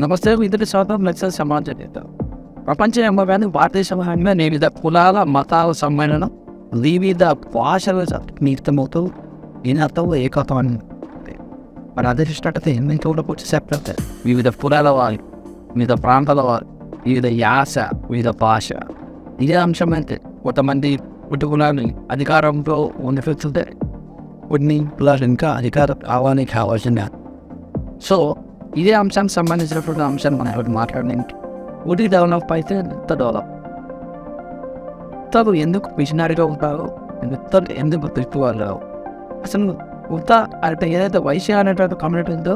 నమస్తే ఇతర శాతం లక్షల సమాజం నేత ప్రపంచ వ్యాప్తంగా భారతదేశంలో వివిధ కులాల మతాల సమ్మేళనం వివిధ భాషల నిమిత్తమవుతూ ఈయనతో ఏకత్వాన్ని మరి అదే చూసినట్టయితే ఎన్నో వచ్చి సెపరేట్ వివిధ కులాల వారు, వివిధ ప్రాంతాల వారు, వివిధ యాస, వివిధ భాష. ఇదే అంశం అయితే కొంతమంది కుటుంబాన్ని అధికారంలో ఉండిపోతుంటే కొన్ని కులాలు ఇంకా అధికారం రావాలని కావాల్సిన. సో ఇదే అంశానికి సంబంధించినటువంటి అంశాన్ని మనం ఎవరు మాట్లాడడానికి ఒకటి డెవలప్ అయితే ఎంత డెవలప్ ఎందుకు మిషనరీగా ఉంటారో ఎందుకు తిప్పుకోవాలి అసలు ఉత్త అంటే ఏదైతే వైశ్య అనేటువంటి కమ్యూనిటీ ఉందో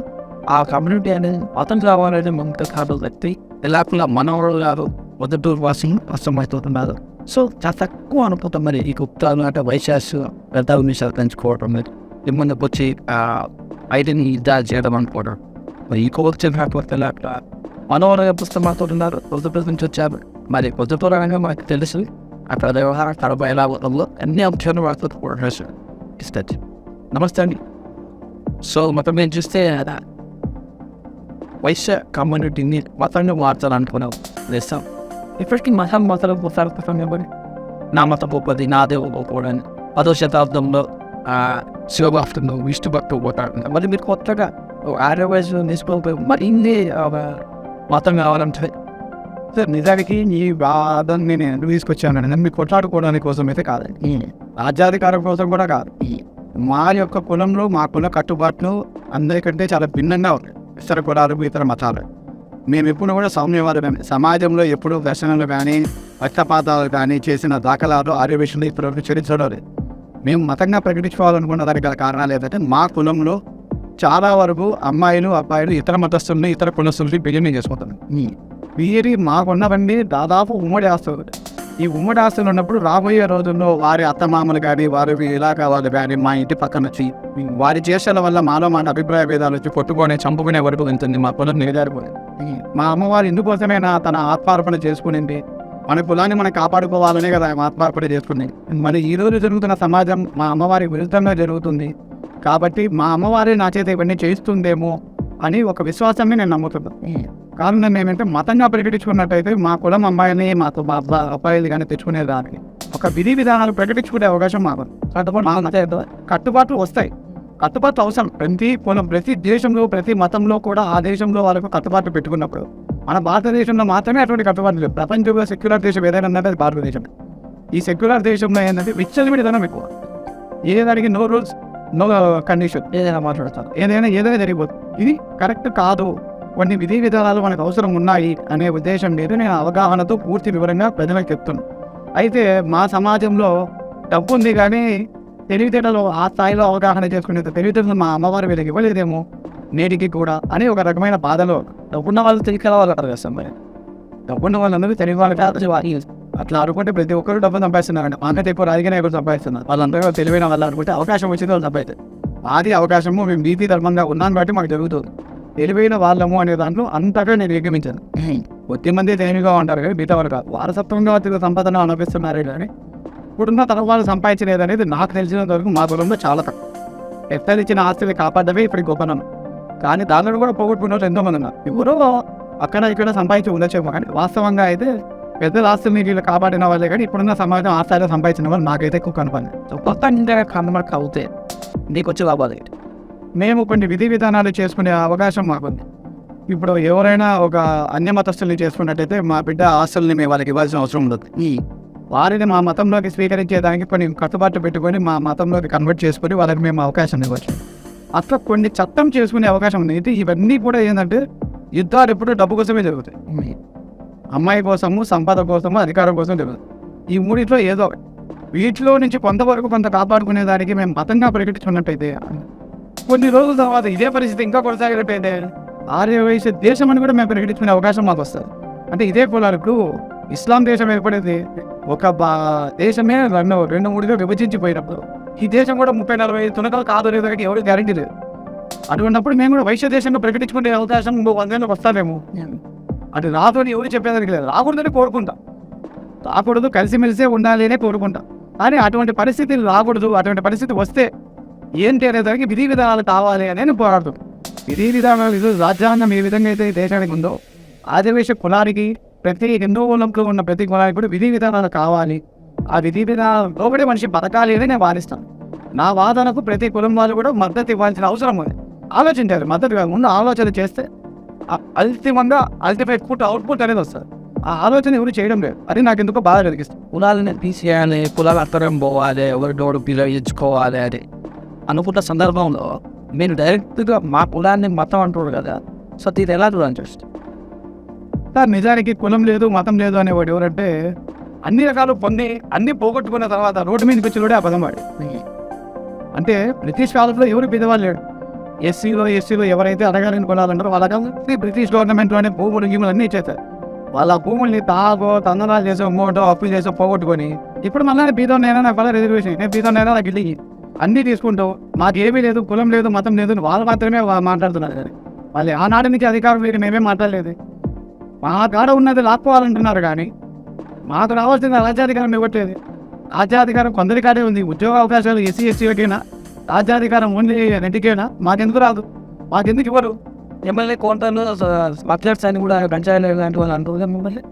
ఆ కమ్యూనిటీ అనేది మతం కావాలనే మనతో కాదు వ్యక్తి ఎలాకుండా మనవరు గారు మొదటూరు వాసం కష్టమవుతున్నారు. సో చాలా తక్కువ అనుకుంటాం మరి ఈ గుప్తాలు అంటే వైశాస్ పెద్ద విషయాలు పెంచుకోవడం మరి ముందుకు వచ్చి ఐటీని యుద్ధాలు చేయడం అనుకోవడం మరి ఈ కోర్చర్ కాకపోతే మనోహరంగా పుస్తకంతో ఉన్నారు. కొద్దిపూర్ నుంచి వచ్చారు. మరి కొద్దిపూరంగా మనకు తెలుసు అక్కడ వ్యవహారం కడప ఎలా ఉందో అన్ని అంశాలు వాడుతూ ఇస్తుంది. నమస్తే అండి. సో మొత్తం మేము చూస్తే వైశ్య కమ్యూనిటీని మతాన్ని మార్చాలనుకున్నాం చేస్తాం. ఇప్పటికీ మతాలు పోతారు ఎవరి నా మతం పోపది నా దేవుడు పోకూడని 10వ శతాబ్దంలో శివభక్తులు విష్ణు భక్తులు పోతారు. మరి మీరు కొత్తగా ఆర్య వయసు నిష్పోయి మరి ఇన్ని మతం కావాలంటే సార్ నిజానికి ఈ వాదాన్ని నేను ఎందుకు తీసుకొచ్చానండి మీరు కొట్లాడుకోవడానికి కోసం అయితే కాదండి, రాజ్యాధికారం కోసం కూడా కాదు. మా యొక్క కులంలో మా కుల కట్టుబాట్లు అందరికంటే చాలా భిన్నంగా ఉన్నాయి ఇతర కులాలు ఇతర మతాలు. మేము ఎప్పుడు కూడా సౌమ్యవాదమే. సమాజంలో ఎప్పుడు దర్శనాలు కానీ పక్షపాతాలు కానీ చేసిన దాఖలాలు ఆర్యవేషన్లు ఇప్పటివరకు చరించడం లేదు. మేము మతంగా ప్రకటించుకోవాలనుకున్న దానికి గల కారణాలు ఏంటంటే మా కులంలో చాలా వరకు అమ్మాయిలు అబ్బాయిలు ఇతర మతస్థుల్ని ఇతర కులస్తుల్ని పెళ్లి చేసుకుంటారు. వీరి మాకున్నవన్నీ దాదాపు ఉమ్మడి ఆస్తులు. ఈ ఉమ్మడి ఆస్తులు ఉన్నప్పుడు రాబోయే రోజుల్లో వారి అత్తమామలు కానీ వారి ఇలాకా వాళ్ళు కానీ మా ఇంటి పక్కన వచ్చి వారి చేష్టల వల్ల మాలో మాట అభిప్రాయ భేదాలు వచ్చి కొట్టుకొని చంపుకునే వరకు వెళ్తుంది. మా కులం నిలజారిపోయింది. మా అమ్మవారు ఇందుకోసమే తన ఆత్మార్పణ చేసుకునింది. మన కులాన్ని మనం కాపాడుకోవాలనే కదా ఆత్మార్పణ చేసుకునేది. మరి ఈ రోజు జరుగుతున్న సమాజం మా అమ్మవారి విరుద్ధంగా జరుగుతుంది కాబట్టి మా అమ్మవారి నా చేత ఇవన్నీ చేస్తుందేమో అని ఒక విశ్వాసాన్ని నేను నమ్ముతున్నాను. కారణం ఏమంటే మతంగా ప్రకటించుకున్నట్టయితే మా కులం అమ్మాయిని మాతో మా అబ్బాయిలు కానీ తెచ్చుకునేదానికి ఒక విధి విధానాలు ప్రకటించుకునే అవకాశం మాకు కట్టుబాట్లు వస్తాయి. కట్టుబాట్లు అవసరం. ప్రతి కులం ప్రతి దేశంలో ప్రతి మతంలో కూడా ఆ దేశంలో వాళ్ళకు కట్టుబాట్లు పెట్టుకున్నప్పుడు మన భారతదేశంలో మాత్రమే అటువంటి కట్టుబాట్లు లేవు. ప్రపంచంలో సెక్యులర్ దేశం ఏదైనా ఉందంటే అది భారతదేశం. ఈ సెక్యులర్ దేశంలో ఏంటంటే విచ్చలవిడితనం ఎక్కువ. ఏదానికి నో రూల్స్ నో కండిషన్, ఏదైనా మాట్లాడతారు, ఏదైనా జరిగిపోతుంది. ఇది కరెక్ట్ కాదు. కొన్ని విధి విధానాలు మనకు అవసరం ఉన్నాయి అనే ఉద్దేశం మీద నేను అవగాహనతో పూర్తి వివరంగా ప్రజలకు చెప్తున్నాను. అయితే మా సమాజంలో డబ్బు ఉంది కానీ తెలివితేటలు ఆ స్థాయిలో అవగాహన చేసుకునే తెలివితేటలు మా అమ్మవారి వీళ్ళకి ఇవ్వలేదేమో నేటికి కూడా అని ఒక రకమైన బాధలో డబ్బున్న వాళ్ళు తెలియక వాళ్ళు అంటారు కదా. మరి డబ్బున్న వాళ్ళందరూ తెలివి వాళ్ళకి అట్లా అనుకుంటే ప్రతి ఒక్కరు డబ్బు సంపాదిస్తున్నారండి. మాకైతే ఎక్కువ రాజకీయ నాయకులు సంపాదిస్తున్నారు. వాళ్ళందరూ తెలివైన వాళ్ళు అనుకుంటే అవకాశం వచ్చింది వాళ్ళు సంపాదిస్తారు. ఆది అవకాశము మేము నీతి ధర్మంగా ఉన్నాను బట్టి మాకు జరుగుతుంది. తెలివైన వాళ్ళము అనే దాంట్లో అంతగా నేను ఏకమించాను. కొద్దిమంది తెలివిగా ఉంటారు కానీ మిగతా వాళ్ళు కాదు. వారసత్వంగా సంపాదన అనిపిస్తున్నారు కానీ ఇప్పుడున్న తరం వాళ్ళు సంపాదించలేదు అనేది నాకు తెలిసినంత వరకు మా కులంలో చాలా తక్కువ. పెద్దలు ఇచ్చిన ఆస్తులు కాపాడమే ఇప్పుడు గొప్పనను. కానీ దానిలో కూడా పోగొట్టుకున్న వాళ్ళు ఎంతోమంది ఉన్నారు. ఎవరో అక్కడ ఇక్కడ సంపాదించి ఉండొచ్చేమో కానీ వాస్తవంగా అయితే పెద్దల ఆస్తుల్ని వీళ్ళు కాపాడిన వాళ్ళే కానీ ఇప్పుడున్న సమాజం ఆ స్థాయిలో సంపాదించిన వాళ్ళు నాకైతే ఎక్కువ కనపడింది. సో కొత్త కనబడక అవుతే నీకు వచ్చే లాభాలు ఏంటి? మేము కొన్ని విధి విధానాలు చేసుకునే అవకాశం మాకుంది. ఇప్పుడు ఎవరైనా ఒక అన్యమతస్తుల్ని చేసుకున్నట్టయితే మా బిడ్డ ఆస్తుల్ని మేము వాళ్ళకి ఇవ్వాల్సిన అవసరం ఉండదు. వారిని మా మతంలోకి స్వీకరించేదానికి కొన్ని కట్టుబాట్లు పెట్టుకొని మా మతంలోకి కన్వర్ట్ చేసుకొని వాళ్ళకి మేము అవకాశం ఇవ్వచ్చు. అట్లా కొన్ని చట్టం చేసుకునే అవకాశం ఉంది. అయితే ఇవన్నీ కూడా ఏంటంటే యుద్ధాలు ఎప్పుడు డబ్బు కోసమే జరుగుతాయి. అమ్మాయి కోసము, సంపద కోసము, అధికారం కోసం జరుగుతుంది. ఈ మూడిట్లో ఏదో వీటిలో నుంచి కొంతవరకు కొంత కాపాడుకునే దానికి మేము మతంగా ప్రకటించుకున్నట్టయితే కొన్ని రోజుల తర్వాత ఇదే పరిస్థితి ఇంకా కొనసాగినట్టయితే ఆర్య వైశ్య దేశం అని కూడా మేము ప్రకటించుకునే అవకాశం మాకు వస్తుంది. అంటే ఇదే కులాలు ఇప్పుడు ఇస్లాం దేశం ఏర్పడేది ఒక దేశమే 2-3గా విభజించిపోయినప్పుడు ఈ దేశం కూడా 30-40 తునకలు కాదు అనేది ఎవరికి గ్యారంటీ లేదు. అటువంటిప్పుడు మేము కూడా వైశ్య దేశంగా ప్రకటించుకునే అవకాశం 100 ఏళ్ళకి వస్తామేమో. అది రాదు అని ఎవరు చెప్పేదానికి లేదు. రాకూడదని కోరుకుంటాం. రాకూడదు, కలిసిమెలిసే ఉండాలి అనే కోరుకుంటాం. కానీ అటువంటి పరిస్థితి రాకూడదు. అటువంటి పరిస్థితి వస్తే ఏంటి అనేదానికి విధి విధానాలు కావాలి అని నేను పోరాడుతాను. విధి విధానాలు ఇది రాజ్యాంగం ఏ విధంగా అయితే ఈ దేశానికి ఉందో ఆదివేశ కులానికి ప్రతి హిందూ కులంలో ఉన్న ప్రతి కులానికి కూడా విధి విధానాలు కావాలి. ఆ విధి విధానాలు లోబడి మనిషి బతకాలి అని నేను వాదిస్తాను. నా వాదనకు ప్రతి కులం వాళ్ళు కూడా మద్దతు ఇవ్వాల్సిన అవసరం ఉంది. ఆలోచించారు, మద్దతు కాదు, ముందు ఆలోచన చేస్తే అంతిమంగా అల్టిమేట్ అవుట్పుట్ అనేది వస్తుంది. ఆ ఆలోచన ఎవరు చేయడం లేదు. అది నాకు ఎందుకో బాధ కలిగిస్తుంది. కులాలని తీసేయాలి, కులాల అత్తరం పోవాలి, ఎవరి డోడు పిలుచుకోవాలి అని అనుకున్న సందర్భంలో మీరు డైరెక్ట్గా మా కులాన్ని మతం అంటారు కదా, సో ఇది ఎలా చూడాలని చూస్తే సార్ నిజానికి కులం లేదు మతం లేదు అనేవాడు ఎవరంటే అన్ని రకాలు పొంది అన్ని పోగొట్టుకున్న తర్వాత రోడ్డు మీదకి వచ్చి కూడా ఆ పదం వాడు. అంటే బ్రిటిష్ కాలంలో ఎవరు పెద్దవాళ్ళు లేడు. ఎస్సీలో ఎవరైతే అడగాలని కొనాలంటారో వాళ్ళకి బ్రిటిష్ గవర్నమెంట్లోనే భూములు గీములు అన్నీ ఇచ్చేస్తారు. వాళ్ళ భూముల్ని తందనాలు చేసో అమ్మటో అప్పులు చేసో పోగొట్టుకొని ఇప్పుడు మళ్ళీ బీదోనైనా నాకు వాళ్ళ రిజర్వేషన్, నేను బీదోనైనా నాకు ఇల్లు అన్నీ తీసుకుంటావు, మాకు ఏమీ లేదు, కులం లేదు మతం లేదు, వాళ్ళు మాత్రమే మాట్లాడుతున్నారు. కానీ వాళ్ళు ఆనాటి నుంచి అధికారం లేదు, మేమేం మాట్లాడలేదు. మా కాడ ఉన్నది లాక్కోవాలంటున్నారు కానీ మాకు రావాల్సిన రాజ్యాధికారం ఇవ్వట్లేదు. రాజ్యాధికారం కొందరి కాడే ఉంది. ఉద్యోగ అవకాశాలు ఎస్సీలకైనా, రాజ్యాధికారం ఓన్లీ రెడ్డికైనా, మాకెందుకు రాదు, మాకెందుకు ఇవ్వరు? ఎమ్మెల్యే కోంటర్లు స్మగ్లర్స్ అని కూడా గంజాయి లాంటి వాళ్ళు అంటారు మిమ్మల్ని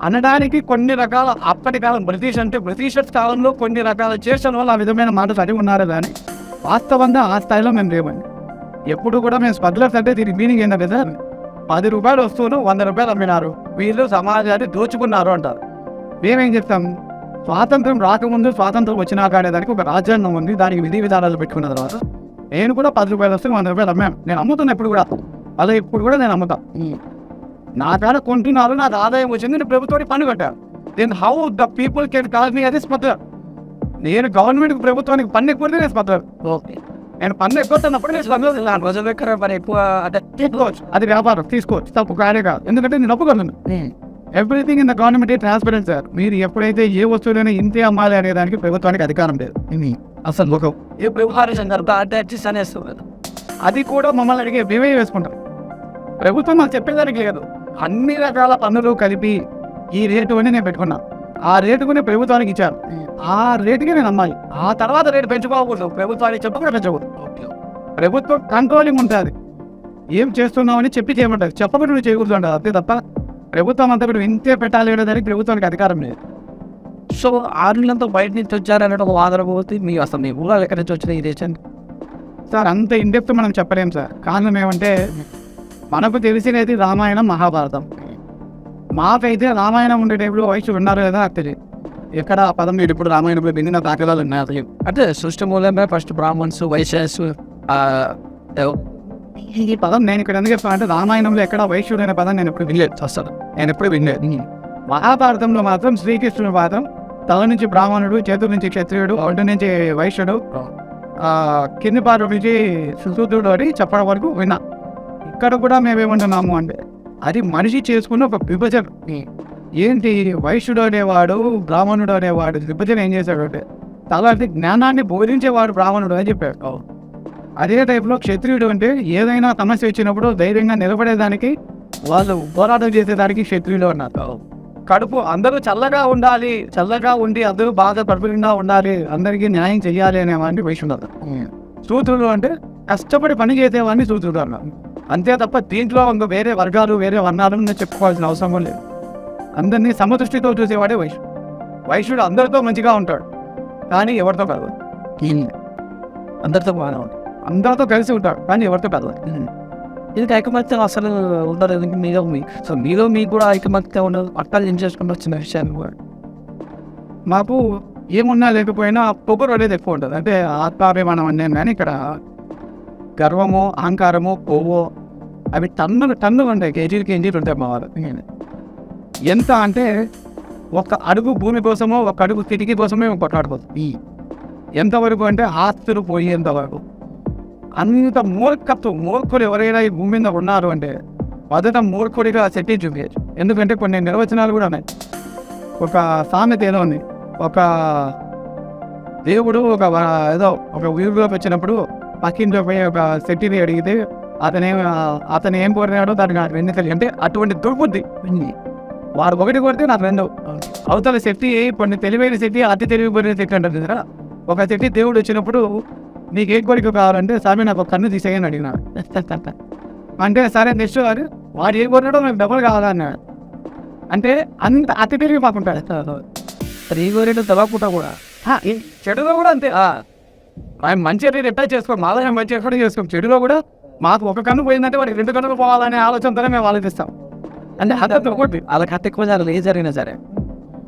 అనడానికి కొన్ని రకాల అప్పటి కాలం బ్రిటిషర్స్ కాలంలో కొన్ని రకాల చేసిన వాళ్ళు ఆ విధమైన మాట చదివి ఉన్నారు. కానీ వాస్తవంగా ఆ స్థాయిలో మేము లేవండి. ఎప్పుడు కూడా మేము స్మగ్లర్స్ అంటే దీనికి మీనింగ్ ఏంటంటే సార్, 10 రూపాయలు వస్తువులు 100 రూపాయలు అమ్మినారు, వీళ్ళు సమాజాన్ని దోచుకున్నారు అంటారు. మేమేం చెప్తాం, స్వాతంత్రం రాకముందు స్వాతంత్రం వచ్చినాక అనేదానికి ఒక రాజ్యాంగం ఉంది, దానికి విధి విధానాలు పెట్టుకున్న తర్వాత నేను కూడా 10 రూపాయలు వస్తే 100 రూపాయలు అమ్మాను. నేను అమ్ముతున్నా ఇప్పుడు కూడా, అదే ఇప్పుడు కూడా నేను అమ్ముతాను. నా కాడ కొంటున్నారు, నాకు ఆదాయం వచ్చింది, నేను ప్రభుత్వానికి పన్ను కట్టాను. Then how the people can call me అది స్మగ్లర్? నేను గవర్నమెంట్కి ప్రభుత్వానికి పన్ను ఎక్కువ నేను స్మగ్లర్. ఓకే, నేను పన్ను ఎక్కువ వస్తున్నప్పుడు నేను స్మగ్లర్. రోజుల దగ్గర మరి ఎక్కువ అంటే తీసుకోవచ్చు, అది వ్యాపారం, తీసుకోవచ్చు, తప్పు కాదే కాదు. ఎందుకంటే నేను ఒప్పుకోను. ఎవ్రీథింగ్ ఇన్ ద గవర్నమెంట్ ఈ ట్రాన్స్పరెంట్ సార్. మీరు ఎప్పుడైతే ఏ వస్తువులైనా ఇంతే అమ్మాలి అనే దానికి ప్రభుత్వానికి అధికారం లేదు. అసలు ఒక ఏ వ్యవహార సందర్భం అనేస్తుంది. అది కూడా మమ్మల్ని అడిగే మేమే వేసుకుంటాం. ప్రభుత్వం మాకు చెప్పేదానికి లేదు. అన్ని రకాల పన్నులు కలిపి ఈ రేటు అని నేను పెట్టుకున్నా. ఆ రేటుకునే ప్రభుత్వానికి ఇచ్చాను. ఆ రేటుకి నేను అమ్మాలి. ఆ తర్వాత రేటు పెంచుకోకూడదు, ప్రభుత్వానికి చెప్పకుండా పెంచకూడదు. ప్రభుత్వం కంట్రోలింగ్ ఉంటుంది. ఏం చేస్తున్నామని చెప్పి చేయమంటారు, చెప్పకుండా నువ్వు చేయకూడదు అంటారు. అంతే తప్ప ప్రభుత్వం అంతా కూడా ఇంతే పెట్టాలి అనేదానికి ప్రభుత్వానికి అధికారం లేదు. సో ఆరులంతా బయట నుంచి వచ్చారనే ఒక వాదన పోతే మీ అసలు మీ ఊళ్ళో ఎక్కడి నుంచి వచ్చిన ఈ దేశాన్ని సార్ అంత ఇండెప్త్ మనం చెప్పలేం సార్. కారణం ఏమంటే మనకు తెలిసినది రామాయణం మహాభారతం. మాకైతే రామాయణం ఉండే టైంలో వయసు ఉన్నారు లేదా నాకు తెలియదు. ఎక్కడ ఆ పదం మీరు ఇప్పుడు రామాయణంలో విన్న దాఖలాలు ఉన్నాయి. అంటే సృష్టి మూలమే ఫస్ట్ బ్రాహ్మణ్స్ వైశ్యాస్ ఈ పదం నేను ఇక్కడ ఎందుకు చెప్తాను అంటే రామాయణంలో ఎక్కడ వైశ్యుడు అనే పదం నేను ఎప్పుడు వినలేదు. అసలు నేను ఎప్పుడు వినలేదు. మహాభారతంలో మాత్రం శ్రీకృష్ణుడి పాదం తల నుంచి బ్రాహ్మణుడు, చేతుల నుంచి క్షత్రియుడు, ఒంటి నుంచి వైశ్యుడు, కింది పాటు నుంచి శూద్రుడు అని చెప్పడం వరకు విన్నా. ఇక్కడ కూడా మేమేమంటున్నాము అంటే అది మనిషి చేసుకున్న ఒక విభజన. ఏంటి వైశ్యుడు అనేవాడు బ్రాహ్మణుడు అనేవాడు విభజన ఏం చేశాడు అంటే తలాంటి జ్ఞానాన్ని బోధించేవాడు బ్రాహ్మణుడు అని చెప్పాడు. అదే టైప్లో క్షత్రియుడు అంటే ఏదైనా సమస్య వచ్చినప్పుడు ధైర్యంగా నిలబడేదానికి, వాళ్ళు పోరాటం చేసేదానికి క్షత్రియులు అన్నారు. కడుపు అందరూ చల్లగా ఉండాలి, చల్లగా ఉండి అందరూ బాగా పడుపుగా ఉండాలి, అందరికీ న్యాయం చెయ్యాలి అనేవాడిని వైశ్యుడు. శూద్రుడు అంటే కష్టపడి పని చేసేవాడిని శూద్రుడు అన్నారు. అంతే తప్ప దీంట్లో ఇంకా వేరే వర్గాలు వేరే వర్ణాలను చెప్పుకోవాల్సిన అవసరం లేదు. అందరినీ సమదృష్టితో చూసేవాడే వైశ్యుడు. వైశ్యుడు అందరితో మంచిగా ఉంటాడు, కానీ ఎవరితో కాదు. అందరితో బాగా ఉంటాడు, అందరితో కలిసి ఉంటాడు, కానీ ఎవరితో కాదు. ఇది ఐకమత్యం అసలు ఉండదు. మీలో మీకు కూడా ఐకమత్యం ఉండదు. పట్టాలు ఏం చేసుకుంటూ వచ్చిన విషయాన్ని కూడా మాకు ఏమున్నా లేకపోయినా పొగరు అనేది ఎక్కువ ఉంటుంది. అంటే ఆత్మాభిమానం అనేది, కానీ ఇక్కడ గర్వము అహంకారము కొవ్వు అవి టన్నులు ఉంటాయి. కేజీలు ఉంటాయి మా వాళ్ళు. ఎంత అంటే ఒక అడుగు భూమి కోసమో ఒక అడుగు కిటికీ కోసమే కొట్లాడిపోతుంది. ఎంతవరకు అంటే ఆస్తులు పోయేంతవరకు. అంత మూర్ఖులు ఎవరైనా ఈ భూమి మీద ఉన్నారు అంటే మొదట మూర్ఖుడిగా సెట్టి చూపించచ్చు. ఎందుకంటే కొన్ని నిర్వచనాలు కూడా ఉన్నాయి. ఒక సామెత ఏదో ఉంది, ఒక దేవుడు ఏదో ఒక ఊరిలోకి వచ్చినప్పుడు పక్కింట్లో పోయి ఒక సెట్టిని అడిగితే అతను ఏం కోరినాడో దానికి నాకు వెన్ను తెలియదు. అంటే అటువంటి దుర్బుద్ధి. వాడు ఒకటి కొడితే నాకు రెండవు. అవతల శక్తి కొన్ని తెలివైన శక్తి, అతి తెలివిపోయిన శక్తి అంటారు కదా. ఒక శక్తి దేవుడు వచ్చినప్పుడు నీకు ఏ కోరిక కావాలంటే స్వామి నాకు ఒక కన్ను తీసేయని అడిగినాడు. అంటే సరే నెక్స్ట్ వాడు ఏ కోరినాడో నాకు డబ్బులు కావాలన్నాడు. అంటే అంత అతి తిరిగి మాకుంటాడు. త్రీ గోరెడు తలపుట కూడా చెడులో కూడా అంతే. ఆయన మంచి రేట్ ఎట్లా చేసుకోం, మాదైనా మంచి ఎక్కడ చేసుకోం. చెడులో కూడా మాకు ఒక కన్ను పోయిందంటే వాడికి 2 కన్నులు పోవాలనే ఆలోచనతోనే మేము ఆలోచిస్తాం. అంటే అదే ఒకటి వాళ్ళకి హత్య ఎక్కువ జరగదు, ఏ జరిగినా సరే.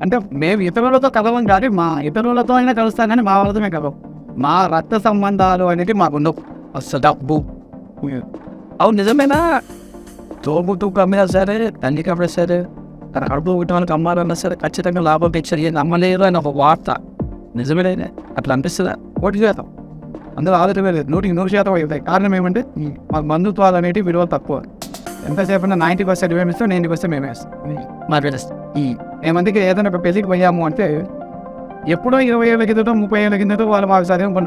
అంటే మేము ఇతరులతో కలవం కానీ మా ఇతరులతో అయినా కలుస్తాం కానీ మా వాళ్ళతో మేము కలవం. మా రక్త సంబంధాలు అనేది మాకు ఉండవు. అసలు డబ్బు అవును నిజమేనా? తోబుట్టు కమ్మినా సరే, తండ్రి కమ్మినా సరే, తన కడుపు పుట్టిన అమ్మాలన్నా సరే ఖచ్చితంగా లాభం తెచ్చారు. ఏం నమ్మలేరు అని ఒక వార్త నిజమేనే అట్లా అనిపిస్తుందా? 1% అందులో ఆలోచన లేదు. 100% అవుతాయి. కారణం ఏమంటే మాకు బంధుత్వాలు అనేవి విలువ తక్కువ. ఎంతసేపు 90% మేము ఇస్తాం, 90% మేమే ఇస్తాం. మాట్లాడేస్తాం. మేమందుకే ఏదైనా ఒక పెళ్ళికి పోయాము అంటే ఎప్పుడో 20 ఏళ్ళ కిందతో 30 ఏళ్ళ కిందతో వాళ్ళు మాకు చదువు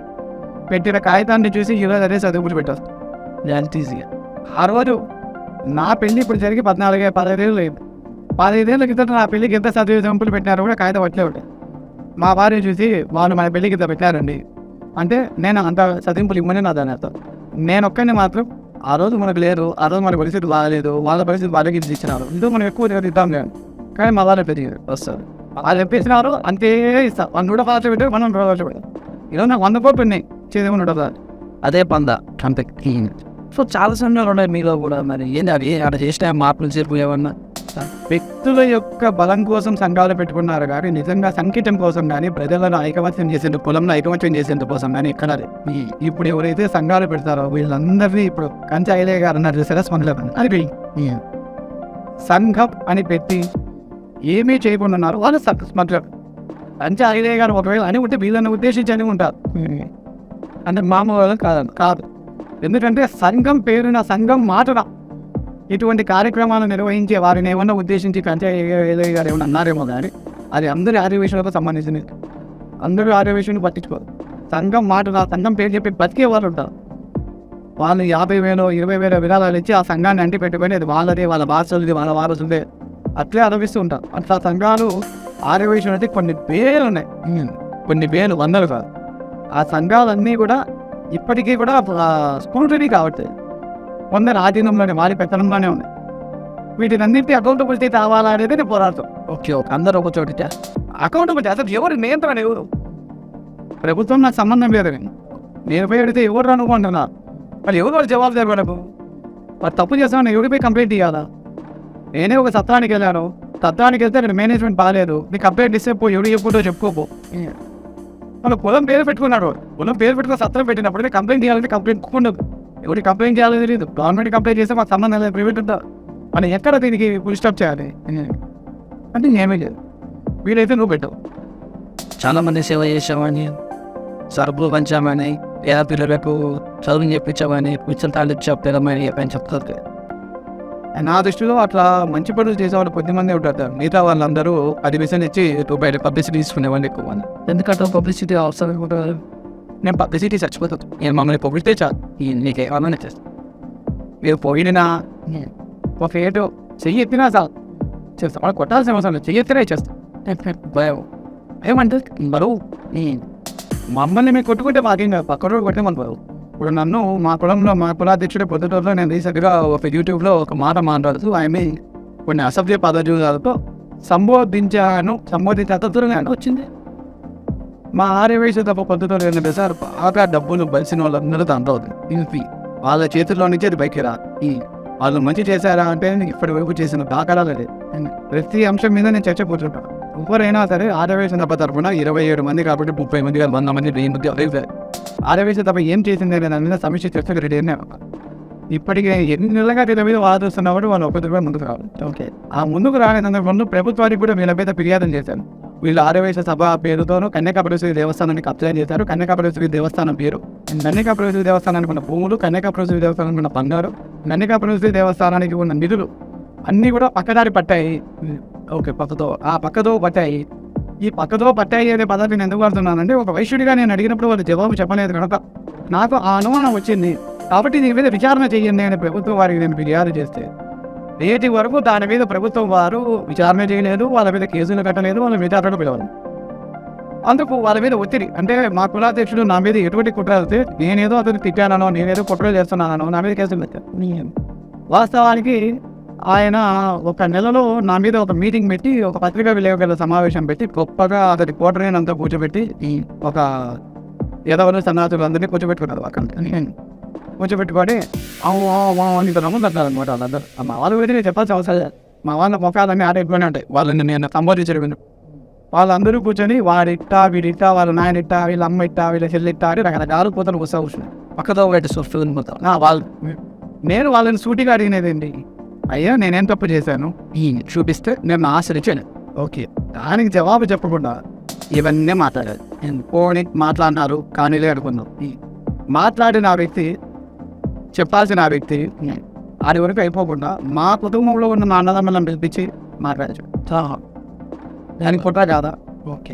పెట్టిన కాగితాన్ని చూసి ఈరోజు అదే చదువులు పెట్టారు. ఈజీగా ఆ రోజు నా పెళ్ళి ఇప్పుడు జరిగి 15 ఏళ్ళు లేదు. 15 ఏళ్ళ కింద నా పెళ్ళికి ఎంత చదువు చంపులు పెట్టినారో కూడా కాగితం అట్లే ఉంటాయి. మా భార్య చూసి వాళ్ళు మన పెళ్ళికి ఇంత పెట్టారండి అంటే నేను అంత చదింపులు ఇవ్వమని నా దాని అర్థం. నేను ఒక్కడిని మాత్రం ఆ రోజు మనకు లేరు, ఆ రోజు మన పరిస్థితి బాగాలేదు, వాళ్ళ పరిస్థితి వాళ్ళకి ఇచ్చినారు, ఇందులో మనం ఎక్కువ ఇద్దాం లేదు. కానీ మా వాళ్ళ పెరిగి వస్తారు, వాళ్ళు చెప్పేసినారు అంతే ఇస్తాం. వాళ్ళు కూడా పాత్ర పెట్టారు, మనం పాత్ర పెట్టాం. ఈరోజు నాకు 100 కోట్లు ఉన్నాయి, చేదేమని ఉండదు. అదే పంద అంతే. సో చాలా సంఘాలు ఉన్నాయి మీలో కూడా. మరి ఏంటి అవి అక్కడ చేసిన మార్పులు చేర్పు ఏమన్నా? వ్యక్తుల యొక్క బలం కోసం సంఘాలు పెట్టుకున్నారు కానీ నిజంగా సంకీటం కోసం కానీ ప్రజలను ఐకమత్యం చేసేందుకు, కులంలో ఐకమత్యం చేసేందుకు కోసం కానీ ఎక్కడ ఇప్పుడు ఎవరైతే సంఘాలు పెడతారో వీళ్ళందరినీ ఇప్పుడు కంచె ఐలయ్య గారు అన్నారు చూసారా, స్పందన అది సంఘం అని పెట్టి ఏమీ చేయకుండా ఉన్నారు వాళ్ళు స్మగ్లర్. కంచె ఐలయ్య గారు ఒకవేళ అని ఉంటే వీళ్ళని ఉద్దేశించి అని ఉంటారు. అంటే మామూలు కాదు, ఎందుకంటే సంఘం పేరున సంఘం మాటన ఇటువంటి కార్యక్రమాలు నిర్వహించే వారిని ఏమన్నా ఉద్దేశించి కంచె ఐలయ్య గారు ఏమన్నా అన్నారేమో కానీ అది అందరి ఆర్యవేషాలకు సంబంధించినది. అందరూ ఆర్యవేషాన్ని పట్టించుకోరు. సంఘం మాటన సంఘం పేరు చెప్పి బతికే వాళ్ళు ఉంటారు. వాళ్ళు 50,000 20,000 విరాళాలు ఇచ్చి ఆ సంఘాన్ని అంటి పెట్టుకొని అది వాళ్ళదే, వాళ్ళ భాషలది, వాళ్ళ వారసులదే అట్లే అనుభవిస్తూ ఉంటారు. అట్లా సంఘాలు ఆర్యవేషం అయితే కొన్ని వేలు ఉన్నాయి, కొన్ని వేలు, వందలు కాదు. ఆ సంఘాలన్నీ కూడా ఇప్పటికీ కూడా స్కూటరీ కాబట్టి కొందరు ఆధీనంలోనే వారి పెత్తనంలోనే ఉన్నాయి. వీటినన్నింటి అకౌంటబిలిటీ కావాలా అనేది నేను పోరాడతాం. ఓకే అందరూ ఒక చోట అకౌంటబిలిటీ అసలు ఎవరు నియంత్రణ, ఎవరు ప్రభుత్వం నాకు సంబంధం లేదు. నేను పోయి అడిగితే ఎవరు అనుకుంటున్నా మరి ఎవరు వాళ్ళు జవాబు జరగడము. మరి తప్పు చేస్తాను ఎవరిపై కంప్లైంట్ ఇవ్వాలా? నేనే ఒక సత్రానికి వెళ్ళాను, సత్రానికి వెళ్తే నేను మేనేజ్మెంట్ బాగాలేదు, నీకు కంప్లైంట్ ఇస్తే పో, ఎవరు చెప్పుకుంటూ చెప్పుకోపో. వాళ్ళు పొలం పేరు పెట్టుకున్నాడు, పొలం పేరు పెట్టుకుని సత్రం పెట్టినప్పుడు కంప్లైంట్ చేయాలంటే కంప్లైంట్ ఉండదు. ఎవరికి కంప్లైంట్ చేయాలని తెలియదు. గవర్నమెంట్ కంప్లైంట్ చేస్తే మాకు సంబంధం లేదు, ప్రైవేట్ ఉంటా. మనం ఎక్కడ దీనికి ఫుల్ స్టాప్ చేయాలి అంటే నేనే లేదు, వీలైతే నువ్వు పెట్టవు. చాలామంది సేవ చేసామని, సరుకులు పంచామని, పేద పిల్లలకు చదువుని చెప్పించామని, పిచ్చలు తాళ్ళు చెప్తామని అని చెప్తారు. నా దృష్టిలో అట్లా మంచి పనులు చేసేవాళ్ళు కొద్దిమంది ఉంటారు. మిగతా వాళ్ళందరూ 10% ఇచ్చి బయట పబ్లిసిటీ తీసుకునేవాళ్ళు ఎక్కువ. ఎందుకంటే పబ్లిసిటీ అవసరం కూడా. నేను పబ్లిసిటీ చచ్చిపోతుంది. నేను మమ్మల్ని పొగిడితే చాలు, నీకు ఏమన్నా చేస్తాను. మీరు పోయినా ఒక ఏటో చెయ్యి ఎత్తినా చాలు చేస్తాం. వాళ్ళు కొట్టాల్సిన అవసరం లేదు, చెయ్యి ఎత్తినా చేస్తాం. భయం ఏమంటే బరువు మమ్మల్ని మేము కొట్టుకుంటే మాకేం కాదు, పక్క రోజు కొట్టే మన బరువు. ఇప్పుడు నన్ను మా కులంలో మా కులాధ్యక్షుడే పొద్దుటూరులో నేను రీసెంట్గా ఒక యూట్యూబ్లో ఒక మాట మాట్లాడుతూ ఆయన కొన్ని అసభ్య పదజాలతో సంబోధించేతూరుగా వచ్చింది. మా ఆర్యవేశ తప్ప పొద్దుటూరు ఏంటంటే సార్ బాగా డబ్బులు బలిసిన వాళ్ళందరూ దాంట్లో అవుతుంది. వాళ్ళ చేతుల్లో నుంచి అది బయటికి రా. వాళ్ళు మంచి చేశారా అంటే ఇప్పటి వరకు చేసిన దాఖలాలు లేదు. ప్రతి అంశం మీద నేను చర్చ కూర్చుంటాను. ఎవరైనా సరే ఆర్యవేశ తప్ప తరఫున 27 మంది కాబట్టి 30 మంది కాదు, 100 మంది 1000 మంది అదే ఆర్యవేశ తప్ప ఏం చేసింది దాని మీద సమీక్ష చర్చకు రెడీ అయినా. ఇప్పటికే ఎన్ని నెలలుగా దీని మీద వాదిస్తున్నప్పుడు వాళ్ళు ఒక రూపాయి ముందుకు రావాలి. ఓకే, ఆ ముందుకు రాని సందర్భంలో ప్రభుత్వానికి కూడా వీళ్ళ మీద ఫిర్యాదు చేశాను. వీళ్ళు ఆర్యవేశ సభ పేరుతోనూ కన్యకాపరమేశ్వరి దేవస్థానాన్ని కబ్జా చేశారు. కన్యకాపరమేశ్వరి దేవస్థానం పేరు, కన్యకాపరమేశ్వరి దేవస్థానానికి ఉన్న భూములు, కన్యకాపరమేశ్వరి దేవస్థానానికి ఉన్న బంగారు, కన్యకాపరమేశ్వరి దేవస్థానానికి ఉన్న నిధులు అన్నీ కూడా పక్కదారి పట్టాయి. ఓకే, పక్కదో పట్టాయి. ఈ పక్కదో పట్టాయి అనే పదాన్ని నేను ఎందుకు వాడుతున్నానంటే, ఒక వైశ్యుడిగా నేను అడిగినప్పుడు వాళ్ళు జవాబు చెప్పలేదు కనుక నాకు ఆ అనుమానం వచ్చింది. కాబట్టి దీని మీద విచారణ చేయండి అని ప్రభుత్వం వారికి నేను ఫిర్యాదు చేస్తే, నేటి వరకు దాని మీద ప్రభుత్వం వారు విచారణ చేయలేదు, వాళ్ళ మీద కేసులు కట్టలేదు, వాళ్ళ విచారణ పిలవాలి. అందుకు వాళ్ళ మీద ఒత్తిడి. అంటే మా కులాధ్యక్షుడు నా మీద ఎటువంటి కుట్ర వెళ్తే నేనేదో అతను తిట్టానో, నేనేదో కుట్రలు చేస్తున్నానో నా మీద కేసులు పెట్టారు. వాస్తవానికి ఆయన ఒక నెలలో నా మీద ఒక మీటింగ్ పెట్టి, ఒక పత్రికా విలేకరుల సమావేశం పెట్టి, గొప్పగా అతని కోటరేనంతా కూర్చోబెట్టి ఒక ఎదవలు సన్నాసులు అందరినీ కూర్చోబెట్టుకున్నారు అక్కడ. కూర్చోబెట్టుకొని ఇంత నమ్ముతున్నారు అనమాట వాళ్ళందరూ. మా వాళ్ళ గురించి నేను చెప్పాల్సిన అవసరం లేదు. మా వాళ్ళ ముఖాలన్నీ ఆడేట్టుకునే ఉంటాయి. వాళ్ళని నేను సంబోధించడం వాళ్ళందరూ కూర్చొని వాడిట్టా వీడిట్టా, వాళ్ళ నాయనిట్టా, వీళ్ళ అమ్మ ఇట్టా, వీళ్ళ చెల్లిట్టా అని రకరకాలు కూతురు వస్తూ కూర్చున్నాయి. పక్కతో పెట్టి చూస్తుంది మొత్తం. వాళ్ళు నేను వాళ్ళని సూటిగా అడిగినదండి, అయ్యా నేనేం తప్పు చేశాను చూపిస్తే నేను ఆశ్రయించాను. ఓకే, దానికి జవాబు చెప్పకుండా ఇవన్నీ మాట్లాడారు. పోనీ మాట్లాడినారు కానీ అనుకున్నాం. మాట్లాడిన ఆ వ్యక్తి, చెప్పాల్సిన ఆ వ్యక్తి ఆడి వరకు అయిపోకుండా మా కుటుంబంలో ఉన్న మా అన్నదమ్ములను పిలిపించి మాట్లాడచ్చు. దానికి కుట్ర కాదా? ఓకే,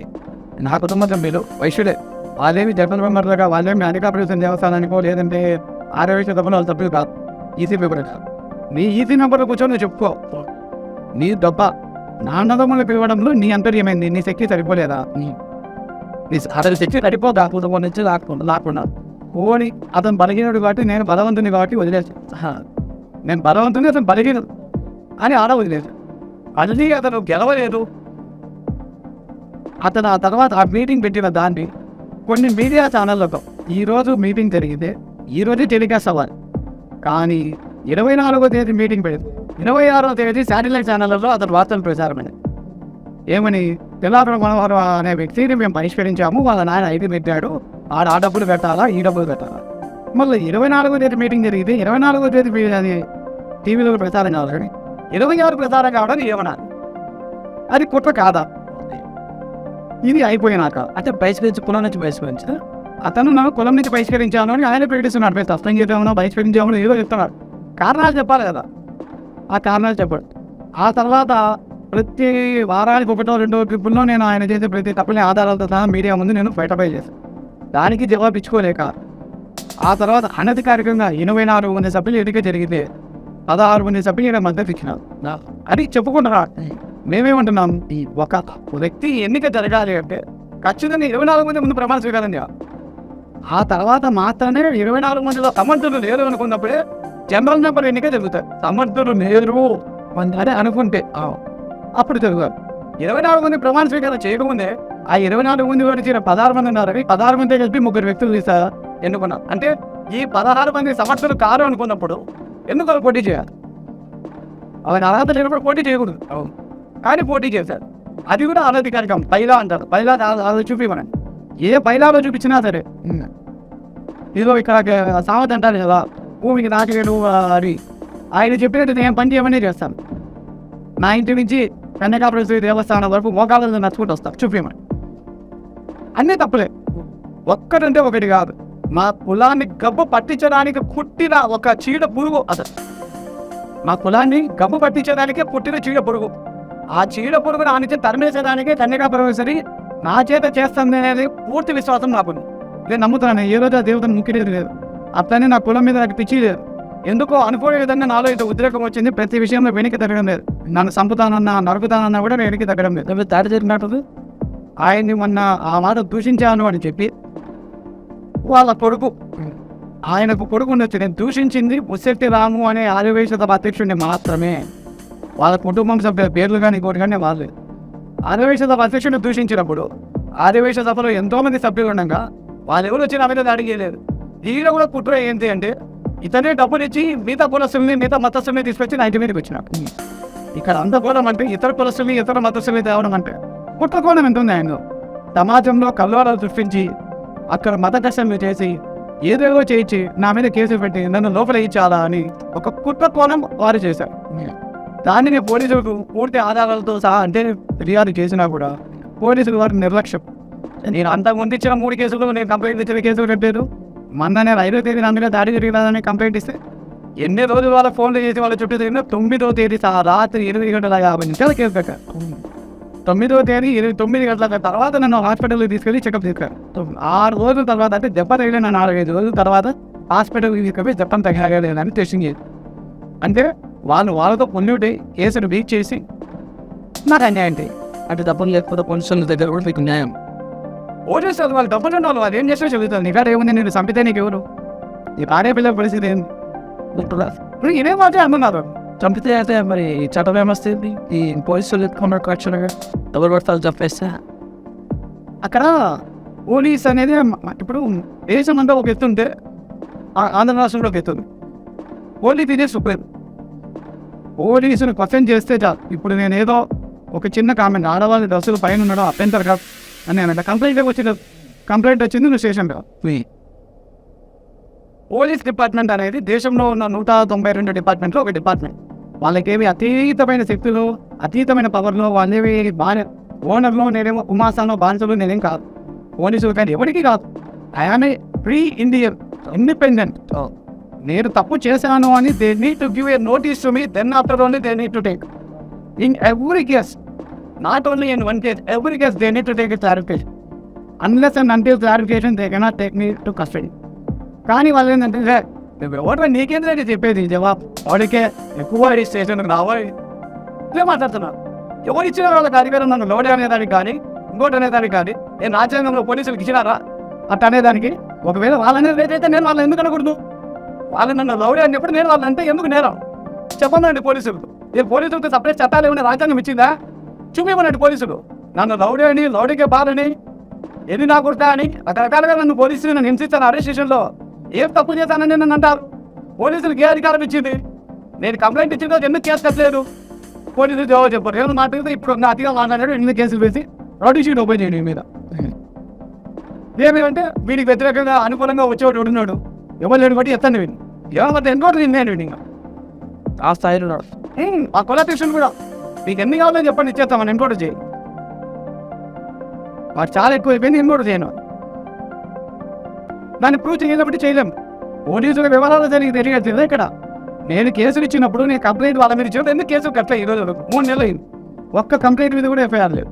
నా కుటుంబ సభ్యులు వైశ్యులే, వాళ్ళేమి జగన్ మెంబర్లుగా, వాళ్ళేమి అధికార దేవస్థానానికో లేదంటే ఆరోగ్య సభలో వాళ్ళ సభ్యులు కాదు, ఈసీ పేపర్ కాదు. నీ ఈసీ నెంబర్లో కూర్చొని నువ్వు చెప్పుకో. నీ దొబ్బ నా అన్నదమ్ములు పిలవడంలో నీ అంతర్యమైంది, నీ శక్తి సరిపోలేదా? నీ అతని శక్తి సరిపోదా? కుటుంబం నుంచి లాక్కున్నా పోని. అతను బలహీనుడు కాబట్టి నేను బలవంతుని కాబట్టి వదిలేసి, నేను బలవంతుని అతను బలహీనుడు అని ఆడ వదిలేదు. అది అతను గెలవలేదు. అతను ఆ తర్వాత ఆ మీటింగ్ పెట్టిన దాన్ని కొన్ని మీడియా ఛానళ్ళతో ఈరోజు మీటింగ్ జరిగితే ఈరోజు టెలికాస్ట్ అవ్వాలి, కానీ 24వ తేదీ మీటింగ్ పెడితే 26వ తేదీ శాటిలైట్ ఛానళ్ళలో అతను వార్తలు ప్రచారమైంది. ఏమని? తెల్లాపర మనవారు అనే వ్యక్తిని మేము పరిష్కరించాము, వాళ్ళ నాయన ఐటీ పెట్టాడు, ఆ డబ్బులు పెట్టాలా, ఈ డబ్బులు పెట్టాలా. మళ్ళీ 24వ తేదీ మీటింగ్ జరిగితే 24వ తేదీ అది టీవీలో ప్రచారం కావాలి, 26 ప్రచారం కావడానికి ఏమన్నా అది కుట్ర కాదా? ఇది అయిపోయినాక అంటే బహిష్కరించి కులం నుంచి బహిష్కరించా, అతను నాకు కులం నుంచి బహిష్కరించాను అని ఆయన ప్రకటిస్తున్నాడు. మేము సస్తం చేద్దామన్నా బహిష్కరించామని ఏదో చెప్తున్నాడు. కారణాలు చెప్పాలి కదా, ఆ కారణాలు చెప్పాడు. ఆ తర్వాత ప్రతి వారానికి 1-2 ట్రిప్పుల్లో నేను ఆయన చేసే ప్రతి తప్పుని ఆధారాలతో సహా మీడియా ముందు నేను బయటపై చేశాను. దానికి జవాబు ఇచ్చుకోలేక ఆ తర్వాత అనధికారికంగా 84 మంది సభ్యులు ఎన్నిక జరిగితే 16 మంది సభ్యులు మద్దతు ఇచ్చినారు. అది చెప్పుకుంటున్నా. మేమేమంటున్నాం, ఈ ఒక వ్యక్తి ఎన్నిక జరగాలి అంటే ఖచ్చితంగా 24 మంది ముందు ప్రమాణ స్వీకారం చేయాలి. ఆ తర్వాత మాత్రమే 24 మందిలో సమర్థులు లేరు అనుకున్నప్పుడే జనరల్ నెంబర్ ఎన్నిక జరుగుతాయి. సమర్థులు లేరు అని అనుకుంటే అప్పుడు జరుగుతారు. 24 మంది ప్రమాణ స్వీకారం చేయకముందే ఆ 24 మంది వరకు 16 మంది ఉన్నారని 16 మంది కలిపి 3 వ్యక్తులు తీసారు ఎన్నుకున్నారు. అంటే ఈ 16 మంది సమర్థులు కారు అనుకున్నప్పుడు ఎందుకు వాళ్ళు పోటీ చేయాలి? అవన్నీ అర్హత లేనప్పుడు పోటీ చేయకూడదు, కానీ పోటీ చేశారు. అది కూడా అనధికారికం, పైలా అంటారు. పైలా చూపిమనండి, ఏ పైలాలో చూపించినా సరే. ఇదిగో ఇక్కడ సామెత అంటారు కదా, భూమికి నాకేడు అని. ఆయన చెప్పినట్టు నేను పని చేయమని చేస్తాను. నా ఇంటి నుంచి కన్యకాపురేశ్వరి దేవస్థానం వరకు మోకాళ్ళతో నచ్చుకుంటూ వస్తాను, చూపిమని. అన్నీ తప్పులే, ఒక్కటంటే ఒకటి కాదు. మా కులాన్ని గబ్బు పట్టించడానికి పుట్టిన ఒక చీడ పురుగు అసలు. మా కులాన్ని గబ్బు పట్టించడానికే పుట్టిన చీడ పురుగు. ఆ చీడ పురుగు నా నుంచి తరిమేసేదానికే కన్యకాపురేశ్వరి నా చేత చేస్తుంది అనేది పూర్తి విశ్వాసం నాకుంది. నేను నమ్ముతున్నాను, ఏ రోజు ఆ దేవతను ముక్కిలేదు లేదు. అట్లనే నా కులం మీద నాకు పిచ్చి లేదు. ఎందుకో అనుకోని విధంగా నాలో ఇంత ఉద్రేకం వచ్చింది. ప్రతి విషయంలో వెనక్కి తగ్గడం లేదు. నన్ను చంపుతానన్నా నరుకుతానన్నా కూడా నేను వెనక్కి తగ్గడం లేదు. దాడి జరిగినట్టు ఆయన్ని మొన్న ఆ మాట దూషించాను అని చెప్పి వాళ్ళ కొడుకు, ఆయనకు కొడుకు ఉండొచ్చు. నేను దూషించింది ముస్సెట్టి రాము అనే ఆదివేశ సభ అధ్యక్షుడిని మాత్రమే. వాళ్ళ కుటుంబం సభ్యుల పేర్లు కానీ ఇంకోటి కానీ వాళ్ళు ఆదివేశ సభ అధ్యక్షుడిని దూషించినప్పుడు ఆదివేశ సభలో ఎంతోమంది సభ్యులు ఉండగా వాళ్ళు ఎవరు వచ్చి నా మీద అడిగేలేదు. దీనిలో కూడా కుట్ర ఏంటి అంటే ఇతనే డబ్బులు ఇచ్చి మిగతా కులస్తుల్ని మిగతా మతస్థుల్ని తీసుకొచ్చి నా ఇంటి మీదకి వచ్చినాడు. ఇక్కడ అంత కోణం అంటే ఇతర కులస్తుల్ని ఇతర మతస్థుల్ని తేవడం అంటే కుట్ర కోణం ఎంత ఉంది ఆయన. సమాజంలో కల్లోలాలు సృష్టించి అక్కడ మత కష్టంలు చేసి ఏదేదో చేయించి నా మీద కేసులు పెట్టి నన్ను లోపల ఇచ్చాలా అని ఒక కుట్ర కోణం వారు చేశారు. దానిని పోలీసులకు పూర్తి ఆధారాలతో సహా అంటే ఫిర్యాదు చేసినా కూడా పోలీసులు వారికి నిర్లక్ష్యం. నేను అంతకుముందు ఇచ్చిన 3 కేసులు నేను కంప్లైంట్ ఇచ్చిన కేసులు కట్టారు. మొన్న 5వ తేదీ నా మీద దాడి జరిగినదని కంప్లైంట్ ఇస్తే ఎన్ని రోజులు వాళ్ళ ఫోన్లు చేసి వాళ్ళ చుట్టూ తిరిగినా 9వ తేదీ రాత్రి 8:50 కేసు కట్టారు. 9వ తేదీ 9 గంటల తర్వాత నన్ను హాస్పిటల్కి తీసుకెళ్ళి చెకప్ చేశారు. 6 రోజుల తర్వాత అంటే దెబ్బ తగిలిన 4-5 రోజుల తర్వాత హాస్పిటల్కి తీసుకెళ్ళి దెబ్బం తగ్గలేదని టెస్టింగ్ చేసి, అంటే వాళ్ళతో పొల్యూట్ కేసును వీక్ చేసి నాకు అన్యాయం అంటే తప్పని లేకపోతే పోలీసుల దగ్గర కూడా మీకు న్యాయం ఓటేస్తారు వాళ్ళు డబ్బులు ఉన్న వాళ్ళు ఏం చేస్తే చెబుతారు నీ కాడ ఏముంది నేను చంపితే నీకు ఎవరు నీ భార్య పిల్లల పరిస్థితి ఏంది ఇప్పుడు ఇదే మాట అన్నారు. చంపితే అయితే మరి చట్టం ఏమొస్తుంది? ఈ పోలీసులు ఎత్తుకున్నారు ఖర్చులుగా ఎవరు పడతారు చంపేస్తే. అక్కడ పోలీస్ అనేది ఇప్పుడు దేశం అంతా ఒక ఎత్తుంటే ఆంధ్ర రాష్ట్రంలో ఒక ఎత్తుంది. పోలీస్ ఇదే సుప్రీం. పోలీసులు క్వశ్చన్ చేస్తే చాలు. ఇప్పుడు నేను ఏదో ఒక చిన్న కామెంట్ ఆడవాళ్ళ డ్రెస్సులు పైన ఉన్నాడో అభ్యంతర కాదు అని నేను కంప్లైంట్ వచ్చింది నువ్వు స్టేషన్ కాదు. పోలీస్ డిపార్ట్మెంట్ అనేది దేశంలో ఉన్న 192 డిపార్ట్మెంట్లో ఒక డిపార్ట్మెంట్. వాళ్ళకేమి అతీతమైన శక్తులు అతీతమైన పవర్లో వాళ్ళేవి ఓనర్లో నేనేమో కుమాసానో బాన్సలో నేనేం కాదు. పోలీసులు కానీ ఎవరికి కాదు. I am a free Indian independent. నేను తప్పు చేశాను అని they need to give a notice to me, then after only they need to take in every case, not only in one case, every case they need to take a clarification. Unless and until clarification they cannot take me to custody. కానీ వాళ్ళు ఏంటంటే నువ్వు ఎవరు నీకేంటే చెప్పేది జవాబు వాడికే ఎక్కువ స్టేషన్కి రావాలి ఇదే మాట్లాడుతున్నారు. ఎవరు ఇచ్చిన వాళ్ళకి అధికారం నన్ను లోడ్ అనేదానికి కానీ ఇంకోటి అనేదానికి కానీ నేను రాజ్యాంగంలో పోలీసులకు ఇచ్చినారా అట్ట అనేదానికి? ఒకవేళ వాళ్ళనేది ఏదైతే నేను వాళ్ళని ఎందుకు అనకూడదు? వాళ్ళు నన్ను లౌడే అని చెప్పి నేను వాళ్ళంటే ఎందుకు నేరం చెప్పండి పోలీసులు. నేను పోలీసులతో సపరేట్ చట్టాలు ఏమైనా రాజ్యాంగం ఇచ్చిందా? చూపిమన్నాడు పోలీసులు. నన్ను లౌడే అని లౌడీకే బాలని ఎన్ని నా కుర్తా అని రకరకాలుగా నన్ను పోలీసులు నన్ను హింసిస్తాను. అరెస్ట్ స్టేషన్లో ఏం తప్పు చేశానని నన్ను అంటారు. పోలీసులకు ఏ అధికారం ఇచ్చింది? నేను కంప్లైంట్ ఇచ్చిన రోజు ఎందుకు కేసు కట్టలేదు? పోలీసులు జవాబు చెప్పారు. ఏమైనా మాట్లాడితే ఇప్పుడు నా అతిగా మాట్లాడాడు ఎన్ని కేసులు వేసి రౌడీ షీట్ ఓపెన్ చేయండి మీద. ఏమేమంటే వీడికి వ్యతిరేకంగా అనుకూలంగా వచ్చేవాడు ఉన్నాడు, ఎవరు లేడు బట్టి ఎత్తండి వీడిని ఏమంటే ఎన్కోటి నేను వీడి ఇంకా ఆ స్థాయిలో ఆ కొలాటేషన్ కూడా మీకు ఎన్ని కావాలని చెప్పండి ఇచ్చేస్తామని ఎన్కోటి చేయి. వాడు చాలా ఎక్కువ అయిపోయింది, ఎన్కోటి చేయను. దాన్ని ప్రూవ్ చేయలేబట్టి చేయలేము. పోలీసుల వివరాలు జరిగి తెలియదు ఇక్కడ. నేను కేసులు ఇచ్చినప్పుడు నేను కంప్లైంట్ వాళ్ళ మీద ఇచ్చినప్పుడు ఎందుకు కేసులు కట్టలేదు? ఈరోజు 3 నెలలు అయింది, ఒక్క కంప్లైంట్ మీద కూడా ఎఫ్ఐఆర్ లేదు.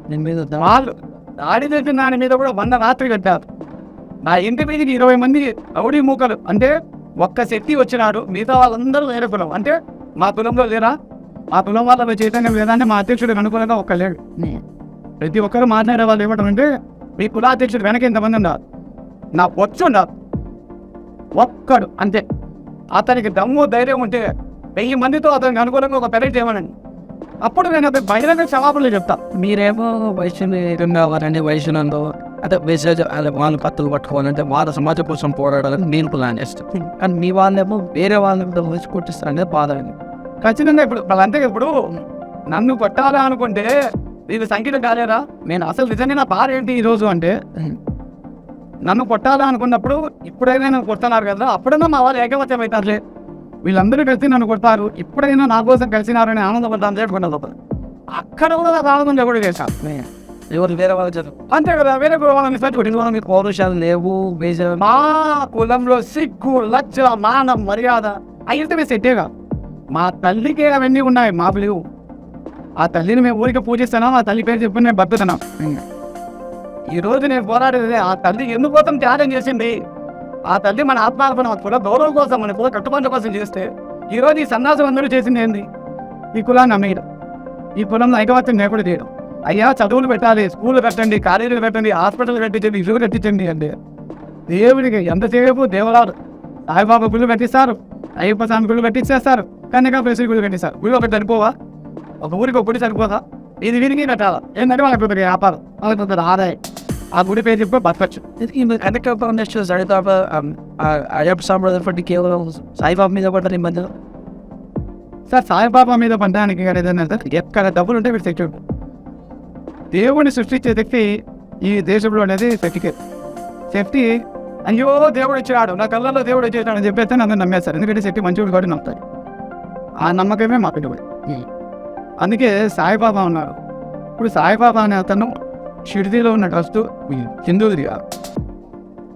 నేను మీద వాళ్ళు దాడి చేసిన దాని మీద కూడా 100 రాత్రి కట్టారు. నా ఇంటి మీదకి 20 మంది రౌడీ మూకలు అంటే ఒక్క శక్తి వచ్చినాడు, మిగతా వాళ్ళందరూ వేరే కులం. అంటే మా కులంలో లేరా? మా కులం వాళ్ళ చైతన్యం లేదా అంటే మా అధ్యక్షుడు అనుకూలంగా ఒక్క లేడు. ప్రతి ఒక్కరు మాట్లాడే వాళ్ళు ఏమంటారంటే మీ కులాధ్యక్షుడు వెనక ఎంతమంది ఉన్నారు? నా పొచ్చు ఉన్నారు ఒక్కడు అంతే. అతనికి దమ్ము ధైర్యం ఉంటే 1000 మందితో అతనికి అనుకూలంగా ఒక పెరట్ చేయమనండి. అప్పుడు నేను అతను బహిరంగ క్షమాపణలు చెప్తా. మీరేమో వయసుని వారండి వయసునందో అంటే మెసేజ్ వాళ్ళు కత్తులు పట్టుకోవాలంటే వాళ్ళ సమాజం కోసం పోరాడాలని నేను ప్లాన్ చేస్తాను. కానీ మీ వాళ్ళేమో వేరే వాళ్ళని వచ్చి కొట్టిస్తారనేది బాధ. ఖచ్చితంగా ఇప్పుడు వాళ్ళంతే. ఇప్పుడు నన్ను కొట్టాలా అనుకుంటే వీళ్ళు సంఖ్యలు కాలేరా? నేను అసలు నిజంగా నా బాధ ఏంటి ఈరోజు అంటే నన్ను కొట్టాలా అనుకున్నప్పుడు ఇప్పుడైనా నన్ను కొడుతున్నారు కదా, అప్పుడైనా మా వాళ్ళు ఏకవచం అవుతారులే, వీళ్ళందరూ కలిసి నన్ను కొడతారు, ఇప్పుడైనా నా కోసం కలిసినారని ఆనందపడతాను చెప్పుకున్నాను. అక్కడ కూడా ఆనందం కూడా చేశాను. ఎవరు వేరే వాళ్ళు చదువు అంతే కదా, వేరే వాళ్ళని మీకు పౌరుషాలు లేవు. మా కులంలో సిగ్గు లజ్జ మానం మర్యాద అయితే సెట్టేగా. మా తల్లికి అవన్నీ ఉన్నాయి, మాకు లేవు. ఆ తల్లిని మేము ఊరికి పూజిస్తున్నాం, ఆ తల్లి పేరు చెప్పి నేను బతుకుతున్నాం. ఈరోజు నేను పోరాడేది ఆ తల్లి ఎందుకోసం త్యాగం చేసింది. ఆ తల్లి మన ఆత్మార్పణ కుల గౌరవం కోసం మన కుల కట్టుబాట్ల కోసం చేస్తే ఈరోజు ఈ సన్నాసం అందరూ చేసింది ఏంది? ఈ కులాన్ని అమ్మేయడం, ఈ కులంలో ఐకమత్యం లేకుండా చేయడం. అయ్యా చదువులు పెట్టాలి, స్కూళ్ళు పెట్టండి, కాలేజీలు పెట్టండి, హాస్పిటల్ కట్టించండి, ఇల్లు కట్టించండి అంటే దేవుడికి ఎంతసేపు దేవరాలు సాయిబాబా గుళ్ళు కట్టిస్తారు, అయ్యప్ప స్వామి గుళ్ళు కట్టించేస్తారు, కన్యకాపేశ్వరి గుళ్ళు కట్టిస్తారు. గుళ్ళు ఒకటి సరిపోవా? ఒక ఊరికి ఒక గుడి సరిపోదా? ఇది వీరికి పెట్టాలా? ఏంటంటే వాళ్ళకి పెద్ద వ్యాపారం, వాళ్ళకి పెద్ద ఆదాయం. ఆ గుడి పేరు చెప్పి బతకచ్చు. అయ్యప్ప సాంప్రదాయ కేవలం సాయిబాబా మీద పడ్డారు ఈ మధ్యలో. సార్ సాయిబాబా మీద పడ్డానికి ఏదైనా సార్ ఎక్కడ డబ్బులు ఉంటే వీడు శక్తి ఉంటుంది. దేవుడిని సృష్టించే శక్తి ఈ దేశంలో అనేది శక్తి అయ్యో దేవుడు ఇచ్చినాడు, నా కళ్ళల్లో దేవుడు ఇచ్చేసాడు అని చెప్పేస్తే నన్ను నమ్మేస్తారు. ఎందుకంటే శక్తి మంచివాడు కూడా నమ్ముతాడు. ఆ నమ్మకమే మా పెట్టుబడి. అందుకే సాయిబాబా ఉన్నారు. ఇప్పుడు సాయిబాబా అనే అతను షిర్డీలో ఉన్న ట్రస్ట్ హిందువుది కాదు.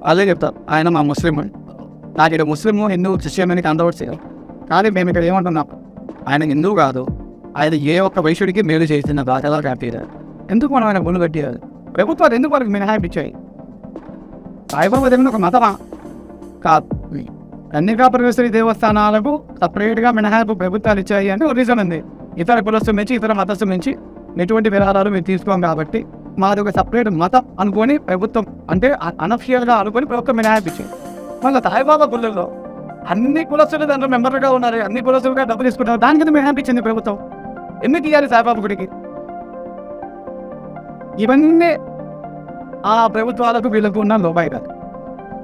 అదే చెప్తారు, ఆయన మా ముస్లిం అని. నాకు ఇక్కడ ముస్లిం హిందూ క్రిస్టియన్ అని కందవట్ చేయాలి. కానీ మేము ఇక్కడ ఏమంటున్నాం, ఆయన హిందువు కాదు, ఆయన ఏ ఒక్క వైశ్యుడికి మేలు చేసిన బాధలా హ్యాపీగా. ఎందుకు మనం ఆయన గుళ్ళు కట్టియాలి? ప్రభుత్వాలు ఎందుకు వాళ్ళకి మినహాయింపు ఇచ్చాయి? సాయిబాబా దగ్గర ఒక మతమా కాదు. కన్యకాపరమేశ్వరి దేవస్థానాలకు సపరేట్గా మినహాయింపు ప్రభుత్వాలు ఇచ్చాయి అంటే ఒక రీజన్ ఉంది. ఇతర కులస్తుల నుంచి ఇతర మతస్థుల నుంచి ఎటువంటి విరాళాలు మేము తీసుకోం కాబట్టి మాది ఒక సపరేట్ మతం అనుకొని ప్రభుత్వం అంటే అనఫిషియల్గా అనుకొని ప్రభుత్వం మినహాయించింది. మళ్ళీ సాయిబాబా గుళ్ళల్లో అన్ని కులస్తులు దాంట్లో మెంబర్గా ఉన్నారు, అన్ని కులస్తులుగా డబ్బులు తీసుకుంటారు, దాని కింద మినహాయించింది ప్రభుత్వం. ఎందుకు ఇవ్వాలి సాయిబాబా గుడికి? ఇవన్నీ ఆ ప్రభుత్వాలకు వీళ్ళకు ఉన్న లోపాయి కాదు.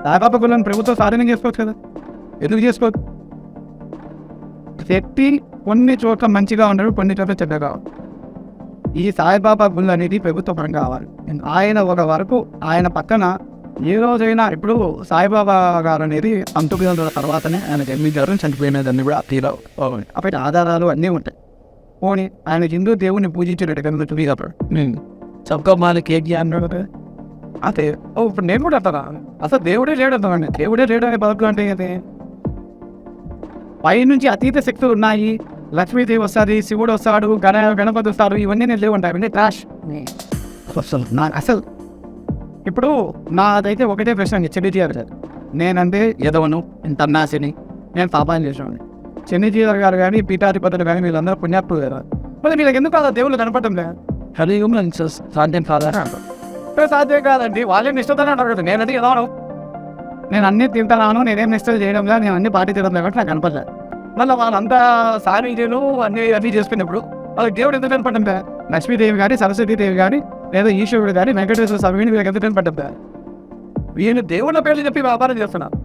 సాయిబాబా గుళ్ళని ప్రభుత్వం స్వాధీనం చేసుకోవచ్చు కదా, ఎందుకు చేసుకోవచ్చు? వ్యక్తి కొన్ని చోట్ల మంచిగా ఉండడు, కొన్ని చోట్ల చెడ్డగా ఉండడు. ఈ సాయిబాబా గుళ్ళు అనేది ప్రభుత్వ పరంగా కావాలి. ఆయన ఒక వరకు ఆయన పక్కన ఏ రోజైనా ఇప్పుడు సాయిబాబా గారు అనేది 1900 తర్వాతనే ఆయన జన్మించారు, చనిపోయినదాన్ని కూడా తీరావు. అప్పటి ఆధారాలు అన్నీ ఉంటాయి. పోనీ ఆయన హిందూ దేవుణ్ణి పూజించినట్టు కనుక సబ్కా మాలిక్ ఏకి అన్నాడు కదా. అదే ఇప్పుడు నేను కూడా అంటారా, అసలు దేవుడే లేడు అంటామండి. దేవుడే లేడు అనే పదకులు అంటే అది పైనుంచి అతీత శక్తులు ఉన్నాయి, లక్ష్మీదేవి వస్తుంది, శివుడు వస్తాడు, గణపతి వస్తాడు, ఇవన్నీ నేను లేవుంటాయి, ఇవన్నీ ట్రాష్. అసలు ఇప్పుడు నాదైతే ఒకటే ప్రశ్న చెన్నిజీఆర్ గారు, నేనంటే ఎదవను, తన్నాసిని, నేను పాపాన్ని చేసాను. చెన్నిజీఆర్ గారు కానీ పీఠాధిపతులు కానీ వీళ్ళందరూ పుణ్యాత్ములు కదా, మరి వీళ్ళకి ఎందుకు అలా దేవుళ్ళు కనపడటం లేదు? కలియుగంలో సాధ్యం కాదా? సాధ్యం కాదండి, వాళ్ళేం నిష్ఠతనే అంటారు కదా. నేనంటే ఎదవను, నేను అన్నీ తింటాను, నేనేం నిష్ఠలు చేయడం లేదు, నేను అన్ని పార్టీ తినడం కాబట్టి నాకు కనపడలేదు. మళ్ళీ వాళ్ళంతా సామీజీలు అన్నీ చేసుకున్నప్పుడు వాళ్ళకి దేవుడు ఎందుకు కనపడటం లేదు? లక్ష్మీదేవి కానీ సరస్వతీదేవి కానీ లేదా ఈశ్వరుడు కానీ వెంకటేశ్వర స్వామిని వీళ్ళకి ఎందుకు కనపడటం లేదు? వీళ్ళు దేవుళ్ళ పేర్లు చెప్పి వ్యాపారం చేస్తున్నారు,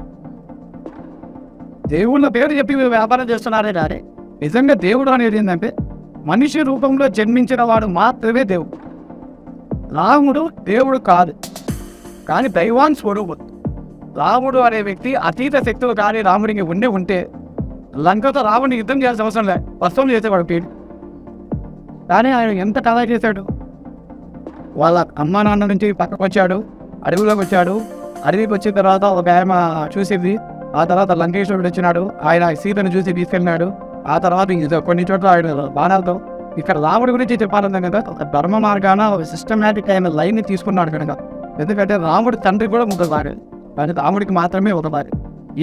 దేవుళ్ళ పేరు చెప్పి వీళ్ళు వ్యాపారం చేస్తున్నారే కానీ నిజంగా దేవుడు అనేది ఏంటంటే మనిషి రూపంలో జన్మించిన వాడు మాత్రమే దేవుడు. రాముడు దేవుడు కాదు, కానీ దైవాన్ స్వరూపుడు. రాముడు అనే వ్యక్తి అతీత శక్తులు కానీ రాముడికి ఉంటే లంకతో రాముడిని యుద్ధం చేయాల్సిన అవసరం లేదు, వస్తువులు చేసేవాడు పీడు. కానీ ఆయన ఎంత కథ చేశాడు, వాళ్ళ అమ్మా నాన్న నుంచి పక్కకు వచ్చాడు, అడవిలోకి వచ్చాడు, అడవికి వచ్చిన తర్వాత ఒక ఆమె చూసింది, ఆ తర్వాత లంకేశ్వరుడు వచ్చినాడు, ఆయన సీతను చూసి తీసుకెళ్ళినాడు, ఆ తర్వాత కొన్ని చోట్ల ఆయన బాణాలతో. ఇక్కడ రాముడి గురించి చెప్పాలంటే కనుక ఒక ధర్మ మార్గాన ఒక సిస్టమేటిక్ అయిన లైన్ని తీసుకున్నాడు కనుక. ఎందుకంటే రాముడి తండ్రి కూడా ముగ్గురు భార్యలు, కానీ రాముడికి మాత్రమే ఒక భార్య.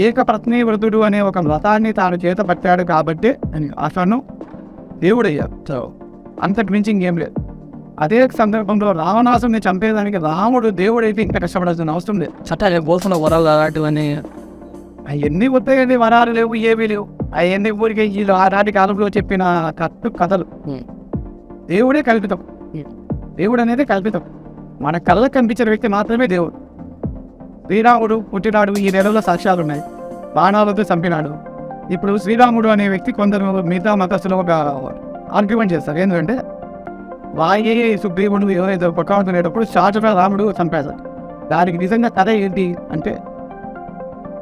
ఏకపత్ని వ్రతుడు అనే ఒక వ్రతాన్ని తాను చేత పట్టాడు కాబట్టి అతను దేవుడయ్యాడు. సో అంతకు మించి ఇంకేం లేదు. అదే సందర్భంలో రావణాసుని చంపేదానికి రాముడు దేవుడైతే ఇంకా కష్టపడాల్సిన అవసరం లేదు. చట్టాలు పోతున్న వరాలు అలాంటివన్నీ అవన్నీ వస్తాయండి, వరాలు లేవు, ఏమీ లేవు. అవన్నీ ఊరికి వీళ్ళు ఆనాటి కాలంలో చెప్పిన కథలు. దేవుడే కల్పితం, దేవుడు అనేది కల్పితం. మన కళ్ళకు కనిపించిన వ్యక్తి మాత్రమే దేవుడు. శ్రీరాముడు పుట్టినాడు, ఈ నెలలో సాక్ష్యాలు ఉన్నాయి, బాణాలతో చంపినాడు. ఇప్పుడు శ్రీరాముడు అనే వ్యక్తి కొందరు మిగతా మతస్థులు ఒక ఆర్గ్యుమెంట్ చేస్తారు, ఏంటంటే వాయే సుగ్రీవుడు ఎవరైతే పక్కనేటప్పుడు షార్ట్గా రాముడు చంపేశారు. దానికి నిజంగా కథ ఏంటి అంటే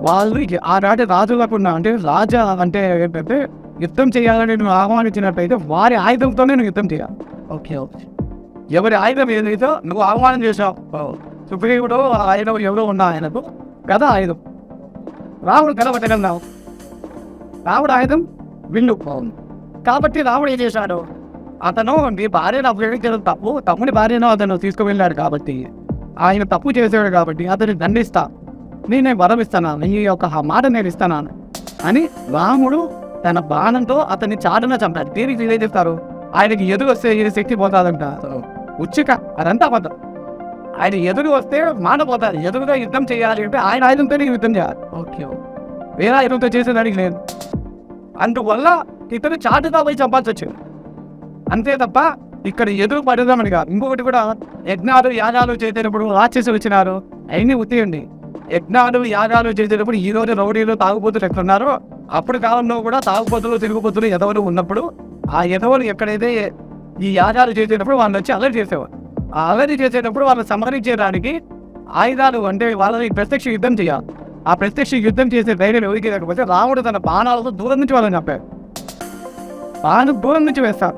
వాళ్ళు ఆనాటి రాజులకు అంటే రాజా అంటే ఏంటంటే యుద్ధం చేయాలని నువ్వు ఆహ్వానించినట్టయితే వారి ఆయుధంతోనే నువ్వు యుద్ధం చేయాలి. ఓకే ఓకే, ఎవరి ఆయుధం ఏదైతే నువ్వు ఆహ్వానం చేసావు, సుగ్రీవుడు ఆయుధం ఎవరో ఉన్నా ఆయనకు గద ఆయుధం, రాముడు గద పట్టగలన్నావు, రాముడు ఆయుధం విల్లు. కాబట్టి రాముడు ఏం చేశాడు, అతను నీ భార్యను అపహరించడం తప్పు, తమ్ముని భార్యను అతను తీసుకువెళ్ళాడు కాబట్టి, ఆయన తప్పు చేశాడు కాబట్టి అతన్ని దండిస్తా, నేను వరం ఇస్తాను, నీ యొక్క మాట నేను ఇస్తాను అని రాముడు తన బాణంతో అతన్ని చాటున చంపాడు. దీనికి ఏం చెప్తారు, ఆయనకి ఎదురు వస్తే ఈ శక్తి పోతాదంట, ఉచ్చిక, అదంతా అబద్ధం. ఆయన ఎదురు వస్తే మానపోతారు, ఎదురుగా యుద్ధం చేయాలి అంటే ఆయన ఆయుధంతోనే యుద్ధం చేయాలి. ఓకే, వేరే ఆయుధంతో చేసేదానికి లేదు. అందువల్ల ఇతను చాటుగా పోయి చంపాల్సి వచ్చింది, అంతే తప్ప ఇక్కడ ఎదురు పడదామని కాదు. ఇంకొకటి కూడా, యజ్ఞాలు యాగాలు చేసేటప్పుడు రాక్షసులు వచ్చినారు, అవన్నీ ఉత్తేయండి. యజ్ఞాలు యాగాలు చేసేటప్పుడు ఈ రోజు రౌడీలు తాగుబోతులు ఎక్కడున్నారో అప్పుడు కాలంలో కూడా తాగుబోతులు తిరుగుబోతులు ఎదవలు ఉన్నప్పుడు ఆ ఎదవలు ఎక్కడైతే ఈ యాగాలు చేసేటప్పుడు వాళ్ళు వచ్చి అల్లరి చేసేవారు. ఆ అల్లరి చేసేటప్పుడు వాళ్ళని సంహరించడానికి ఆయుధాలు అంటే వాళ్ళని ప్రత్యక్ష యుద్ధం చేయాలి. ఆ ప్రత్యక్ష యుద్ధం చేసే ధైర్యం ఎవరికి లేకపోతే రాముడు తన బాణాలతో దూరం నుంచి వాళ్ళని చంపాడు. బాణం దూరం నుంచి వేస్తారు.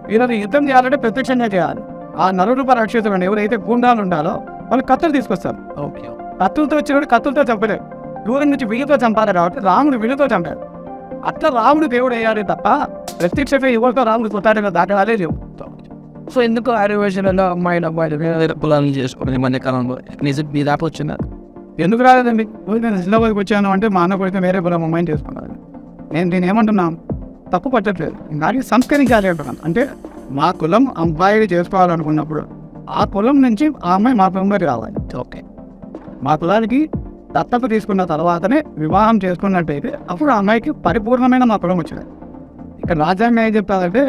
వీళ్ళని యుద్ధం చేయాలంటే ప్రత్యక్షంగా చేయాలి. ఆ నలురూప రాక్షసులు ఎవరైతే గుండాలు ఉండాలో వాళ్ళు కత్తులు తీసుకొస్తారు. ఓకే, కత్తులతో వచ్చినప్పుడు కత్తులతో చంపలేరు, దూరం నుంచి విలుతో చంపాలి కాబట్టి రాముడు విలుతో చంపాడు. అట్లా రాముడు దేవుడు అయ్యాడే తప్ప ప్రత్యక్షంగా ఎవరితో రాముడు కొట్టాడన్న దాఖలాలే లేవు. సో ఎందుకు ఆర్యవేషన్లో అమ్మాయిలు కులాలను చేసుకోవడం ఈ మధ్య కాలంలో నిజం మీ దాకా వచ్చినారు? ఎందుకు రాలేదండి? నేను హైదరాబాద్కి వచ్చాను అంటే మా అన్న కొడితే వేరే కులం అమ్మాయిని చేసుకున్నాను. నేను దీన్ని ఏమంటున్నాను, తప్పు పట్టట్లేదు, దానికి సంస్కరించాలి అంటున్నాను. అంటే మా కులం అబ్బాయిని చేసుకోవాలనుకున్నప్పుడు ఆ కులం నుంచి ఆ అమ్మాయి మా కులంలోకి రావాలి. ఓకే, మా కులానికి దత్తత తీసుకున్న తర్వాతనే వివాహం చేసుకున్నట్టయితే అప్పుడు ఆ అమ్మాయికి పరిపూర్ణమైన మా కులం వచ్చింది. ఇక్కడ రాజ్యాంగం ఏం చెప్తారంటే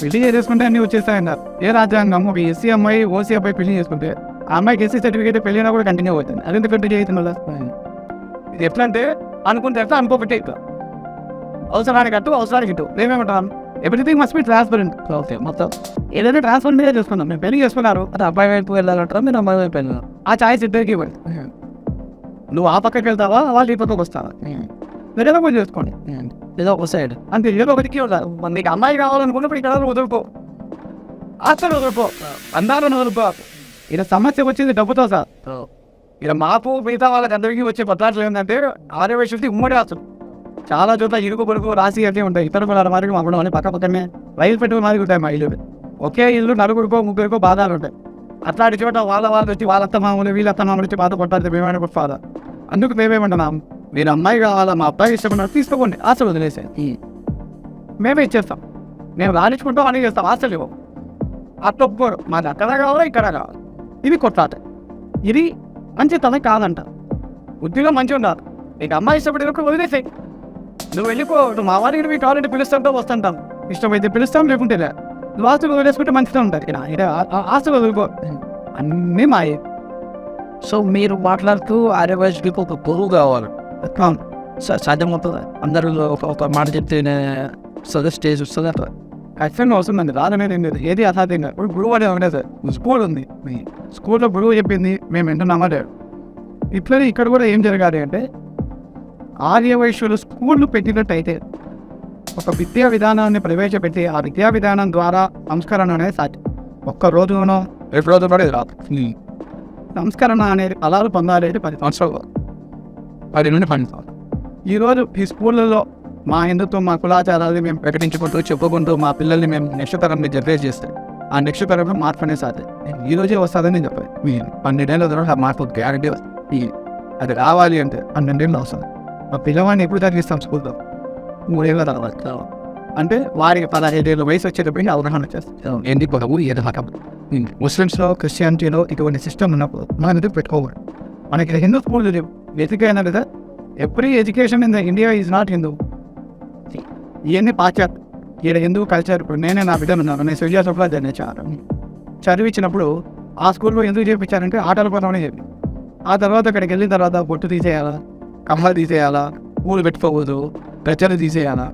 పెళ్లి చేసుకుంటే అన్నీ వచ్చేస్తాయన్నారు. ఏ రాజ్యాంగం ఒక ఎస్సీ అమ్మాయి ఓసీ అబ్బాయి పెళ్లి చేసుకుంటే ఆ అమ్మాయికి ఎస్సీ సర్టిఫికేట్ పెళ్ళినా కూడా కంటిన్యూ అవుతుంది. అదెంత కంటిన్యూ అవుతుంది? ఇది ఎట్లా అంటే అనుకుంటే ఎట్లా అనుకోబట్టే ఇట్లా అవసరానికి అట్టు అవసరానికి ఇటు మేమేమంటాం everything must be transparent. Okay, మొత్తం ఏదైతే ట్రాన్స్పరెంట్ మీదే చేసుకున్నాం. మేము పెళ్లి చేసుకున్నారు అది అబ్బాయి వైపు వెళ్ళాలంటారా మీరు అమ్మాయి వైపు వెళ్ళాలి, ఆ ఛాయిస్ ఇద్దరికి ఇవ్వండి. నువ్వు ఆ పక్కకి వెళ్తావా వాళ్ళు ఈ పక్కకు వస్తావా మీరు ఏదో ఒకటి చేసుకోండి, ఏదో ఒక సైడ్ అంతే. ఏదో ఒకటికి ఉండాలి. నీకు అమ్మాయి కావాలనుకున్నప్పుడు ఇక్కడ వదులుకో, అసలు వదులుకో, అందాలను వదులుకో. ఇలా సమస్య వచ్చింది డబ్బుతో సార్. ఇలా మాకు మిగతా వాళ్ళకి అందరికీ వచ్చే పదార్థాలు ఏంటంటే ఆర్యవైశ్యులకి ఉమ్మడి ఆస్తులు చాలా చోట్ల ఇరుగు పొరుగు రాసి అట్లే ఉంటాయి. ఇతర కులాల మాదిరి మాకు అని పక్క పక్కనే రైలు పెట్టుకుని మాదిరి ఉంటాయి. మా ఇల్లు ఒకే ఇల్లు నలుగురికో ముగ్గురికో బాధలు ఉంటాయి. అట్లాంటి చోట వాళ్ళు వచ్చి వాళ్ళత్త మామూలు వీళ్ళత్త మామూలు వచ్చి బాధ కొట్టాలి మేమైనా కొట్టాలి. అందుకు మేమేమంటున్నాం, మీరు అమ్మాయి కావాలా మా అబ్బాయి ఇష్టపడినా తీసుకోండి, ఆశలు వదిలేసాయి మేమే ఇచ్చేస్తాం. మేము రాణించుకుంటాం అని చేస్తాం, ఆశలు ఇవ్వం. అట్లా ఒప్పుకోరు. మాది అక్కడ కావాలా ఇక్కడ కావాలి. ఇది కొట్లాట. ఇది మంచి తన కాదంట. ఉద్యోగం మంచిగా ఉండాలి. నీకు అమ్మాయి ఇష్టపడినప్పుడు వదిలేసాయి. నువ్వు వెళ్ళిపో. నువ్వు మా వారికి మీ కావాలంటే పిలుస్తుంటా వస్తుంటాం, ఇష్టమైతే పిలుస్తాం లేకుంటే నువ్వు ఆస్తులు వదిలేసుకుంటే మంచిగా ఉంటుంది. ఆస్తులు వదిలిపో, అన్నీ మాయే. సో మీరు మాట్లాడుతూ ఆర్యవైశ్యులకు ఒక గురువు కావాలి, సాధ్యమవుతుందా? అందరూ ఒక మాట చెప్తే స్టేజ్ వస్తుంది అట్లా ఖచ్చితంగా వస్తుందండి. రాదనేది ఏం లేదు, ఏది అసాధ్యంగా. ఇప్పుడు గురువు అనేది ఒకటే సార్. స్కూల్ ఉంది, స్కూల్లో గురువు చెప్పింది మేము వింటున్నామా లేదు. ఇట్లనే ఇక్కడ కూడా ఏం జరగాలి అంటే ఆర్యవైశ్యులు స్కూళ్ళు పెట్టినట్టయితే ఒక విద్యా విధానాన్ని ప్రవేశపెట్టి ఆ విద్యా విధానం ద్వారా సంస్కరణ అనేది సాధ్యం. ఒక్క రోజునో రేపు రోజు కూడా ఇది రాదు. సంస్కరణ అనేది ఫలాలు పొందాలి 10 సంవత్సరాలు, 10 నుండి 12 సంవత్సరాలు. ఈరోజు ఈ స్కూళ్ళలో మా హిందుత్వం మా కులాచారాన్ని మేము ప్రకటించుకుంటూ చెప్పుకుంటూ మా పిల్లల్ని మేము నెక్స్ట్ తరంని జనరేట్ చేస్తే ఆ నెక్స్ట్ తరంలో మార్పు అనేది సాధ్యం. ఈ రోజే వస్తుందని నేను చెప్పాను. మీ 12 ఏళ్ళ తర్వాత ఆ మార్పు గ్యారంటీ వస్తుంది. అది రావాలి అంటే 12 ఏళ్ళు వస్తుంది. మా పిల్లవాడిని ఎప్పుడు చదివిస్తాం స్కూల్లో? 3 ఏళ్ళ తర్వాత. అంటే వారికి 15 ఏళ్ళ వయసు వచ్చేటప్పటికి అవగాహన వచ్చేస్తాం. ఏంటి పొడవు ఏదో రకం. ముస్లిమ్స్లో క్రిస్టియానిటీలో ఇటువంటి సిస్టమ్ ఉన్నప్పుడు మనం ఎందుకు పెట్టుకోవాలి? మనకి హిందూ స్కూల్ బేసిక్గా లేదా every education in the India is not Hindu. ఇవన్నీ పాశ్చాత్య. ఈడ హిందూ కల్చర్. ఇప్పుడు నేనే నా బిడ్డను ఉన్నాను, నేను సూర్యాసంలో చదివించినప్పుడు ఆ స్కూల్లో ఎందుకు చేయించారంటే ఆటల పరమనే చెప్పి. ఆ తర్వాత అక్కడికి వెళ్ళిన తర్వాత బొట్టు తీసేయాలా, కమ్మలు తీసేయాలా, పూలు పెట్టుకోవద్దు, పెచ్చలు తీసేయాలా.